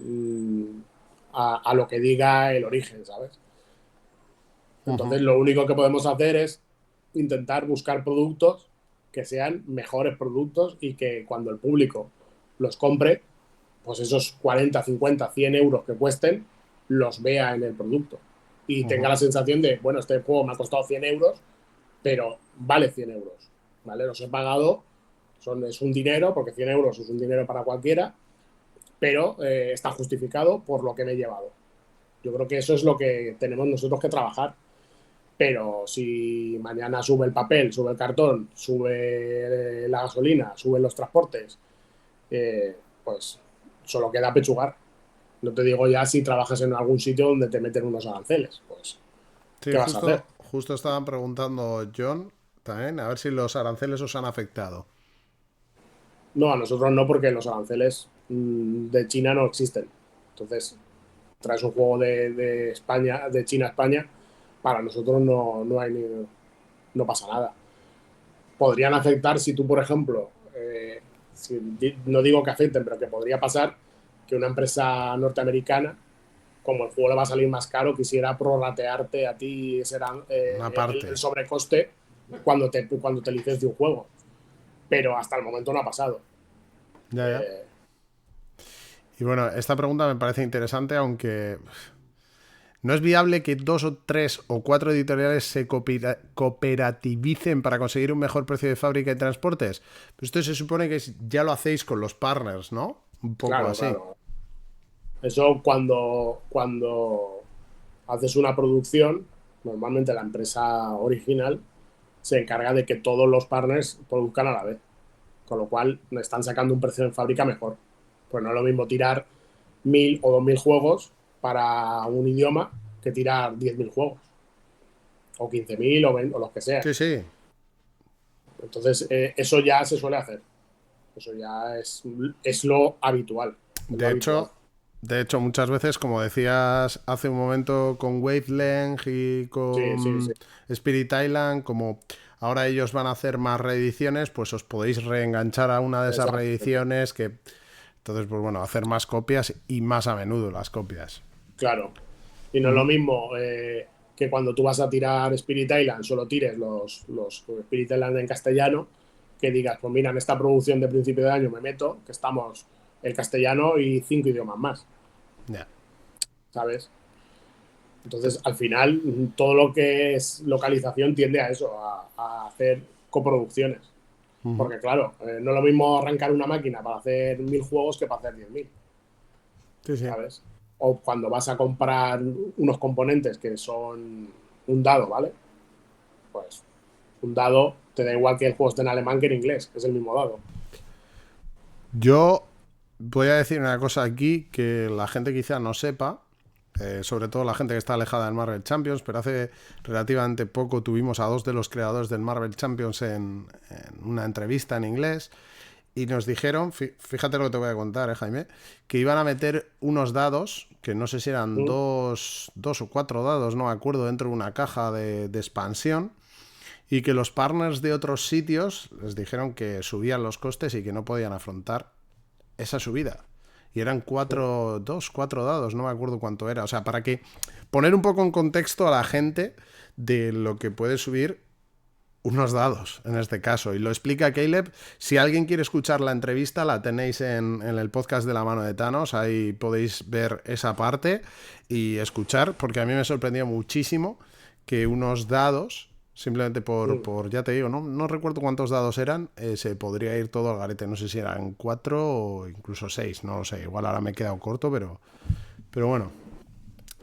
a lo que diga el origen, ¿sabes? Entonces, lo único que podemos hacer es intentar buscar productos que sean mejores productos y que cuando el público los compre, pues esos 40, 50, 100 euros que cuesten, los vea en el producto y tenga la sensación de, bueno, este juego me ha costado 100 euros, pero vale 100 euros, ¿vale? Los he pagado, es un dinero, porque 100 euros es un dinero para cualquiera, pero está justificado por lo que me he llevado. Yo creo que eso es lo que tenemos nosotros que trabajar. Pero si mañana sube el papel, sube el cartón, sube la gasolina, suben los transportes, pues solo queda pechugar. No te digo ya si trabajas en algún sitio donde te meten unos aranceles. Pues, Sí, ¿qué vas a hacer? justo estaban preguntando John también, a ver si los aranceles os han afectado. No, a nosotros no, porque los aranceles de China no existen. Entonces, traes un juego de España, de China a España, para nosotros no hay no pasa nada. Podrían afectar si tú, por ejemplo, no digo que afecten, pero que podría pasar que una empresa norteamericana, como el juego le va a salir más caro, quisiera prorratearte a ti Una el parte. sobrecoste cuando te licencie un juego. Pero hasta el momento no ha pasado. Ya, ya. Y bueno, esta pregunta me parece interesante, aunque no es viable que 2 o 3 o 4 editoriales se cooperativicen para conseguir un mejor precio de fábrica y transportes. Pero esto se supone que ya lo hacéis con los partners, ¿no? Un poco Claro, así. claro. Eso cuando haces una producción, normalmente la empresa original se encarga de que todos los partners produzcan a la vez. Con lo cual están sacando un precio en fábrica mejor. Pues no es lo mismo tirar 1000 o 2000 juegos para un idioma que tirar 10.000 juegos. O 15.000 o los que sea. Sí, sí. Entonces, eso ya se suele hacer. Eso ya es lo habitual. Es lo De habitual. hecho, de hecho, muchas veces, como decías hace un momento con Wavelength y Sí, sí, sí. con Spirit Island, como ahora ellos van a hacer más reediciones, pues os podéis reenganchar a una de esas Exacto. reediciones que... Entonces, pues bueno, hacer más copias y más a menudo las copias. Claro. Y no es lo mismo que cuando tú vas a tirar Spirit Island solo tires los Spirit Island en castellano, que digas, pues mira, en esta producción de principio de año me meto, que estamos el castellano y 5 idiomas más. Ya. ¿Sabes? Entonces, al final, todo lo que es localización tiende a eso, a hacer coproducciones. Porque, claro, no es lo mismo arrancar una máquina para hacer 1000 juegos que para hacer 10.000. Sí, sí. ¿Sabes? O cuando vas a comprar unos componentes que son un dado, ¿vale? Pues un dado te da igual que el juego esté en alemán que en inglés, es el mismo dado. Yo voy a decir una cosa aquí que la gente quizá no sepa, sobre todo la gente que está alejada del Marvel Champions, pero hace relativamente poco tuvimos a 2 de los creadores del Marvel Champions en una entrevista en inglés y nos dijeron, fíjate lo que te voy a contar, Jaime, que iban a meter unos dados, que no sé si eran dos o 4 dados, no me acuerdo, dentro de una caja de expansión, y que los partners de otros sitios les dijeron que subían los costes y que no podían afrontar esa subida. Y eran 4 dados, no me acuerdo cuánto era. O sea, para que poner un poco en contexto a la gente de lo que puede subir unos dados, en este caso. Y lo explica Caleb. Si alguien quiere escuchar la entrevista, la tenéis en el podcast de La Mano de Thanos. Ahí podéis ver esa parte y escuchar, porque a mí me sorprendió muchísimo que unos dados... Simplemente por ya te digo, no recuerdo cuántos dados eran, se podría ir todo al garete. No sé si eran 4 o incluso 6, no lo sé. Igual ahora me he quedado corto, pero bueno.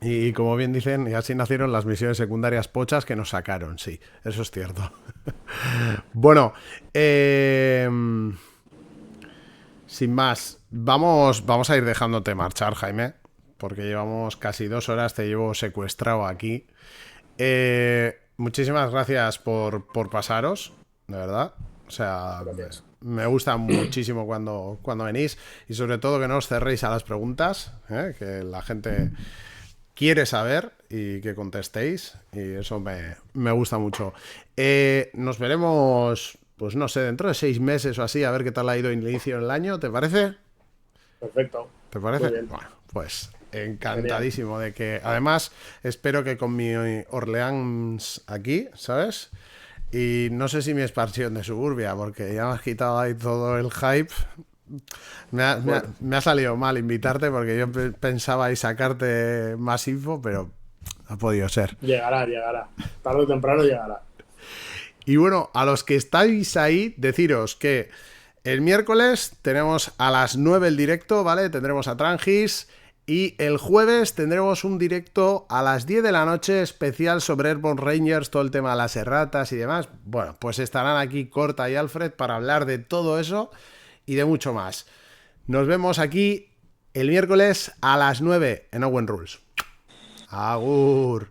Y como bien dicen, y así nacieron las misiones secundarias pochas que nos sacaron, sí, eso es cierto. Bueno, sin más, vamos a ir dejándote marchar, Jaime, porque llevamos casi 2 horas, te llevo secuestrado aquí. Muchísimas gracias por pasaros, de verdad. O sea, me gusta muchísimo cuando venís y sobre todo que no os cerréis a las preguntas, que la gente quiere saber y que contestéis y eso me gusta mucho. Nos veremos, pues no sé, dentro de 6 meses o así, a ver qué tal ha ido el inicio del año, ¿te parece? Perfecto. ¿Te parece? Muy bien. Bueno, pues encantadísimo de que... Además, espero que con mi Orleans aquí, ¿sabes? Y no sé si mi expansión de Suburbia, porque ya me has quitado ahí todo el hype. Me ha salido mal invitarte porque yo pensaba y sacarte más info, pero no ha podido ser. Llegará. Tarde o temprano llegará. Y bueno, a los que estáis ahí, deciros que el miércoles tenemos a las 9 el directo, ¿vale? Tendremos a Trangis. Y el jueves tendremos un directo a las 10 de la noche especial sobre Airborne Rangers, todo el tema de las erratas y demás. Bueno, pues estarán aquí Corta y Alfred para hablar de todo eso y de mucho más. Nos vemos aquí el miércoles a las 9 en Owen Rules. Agur.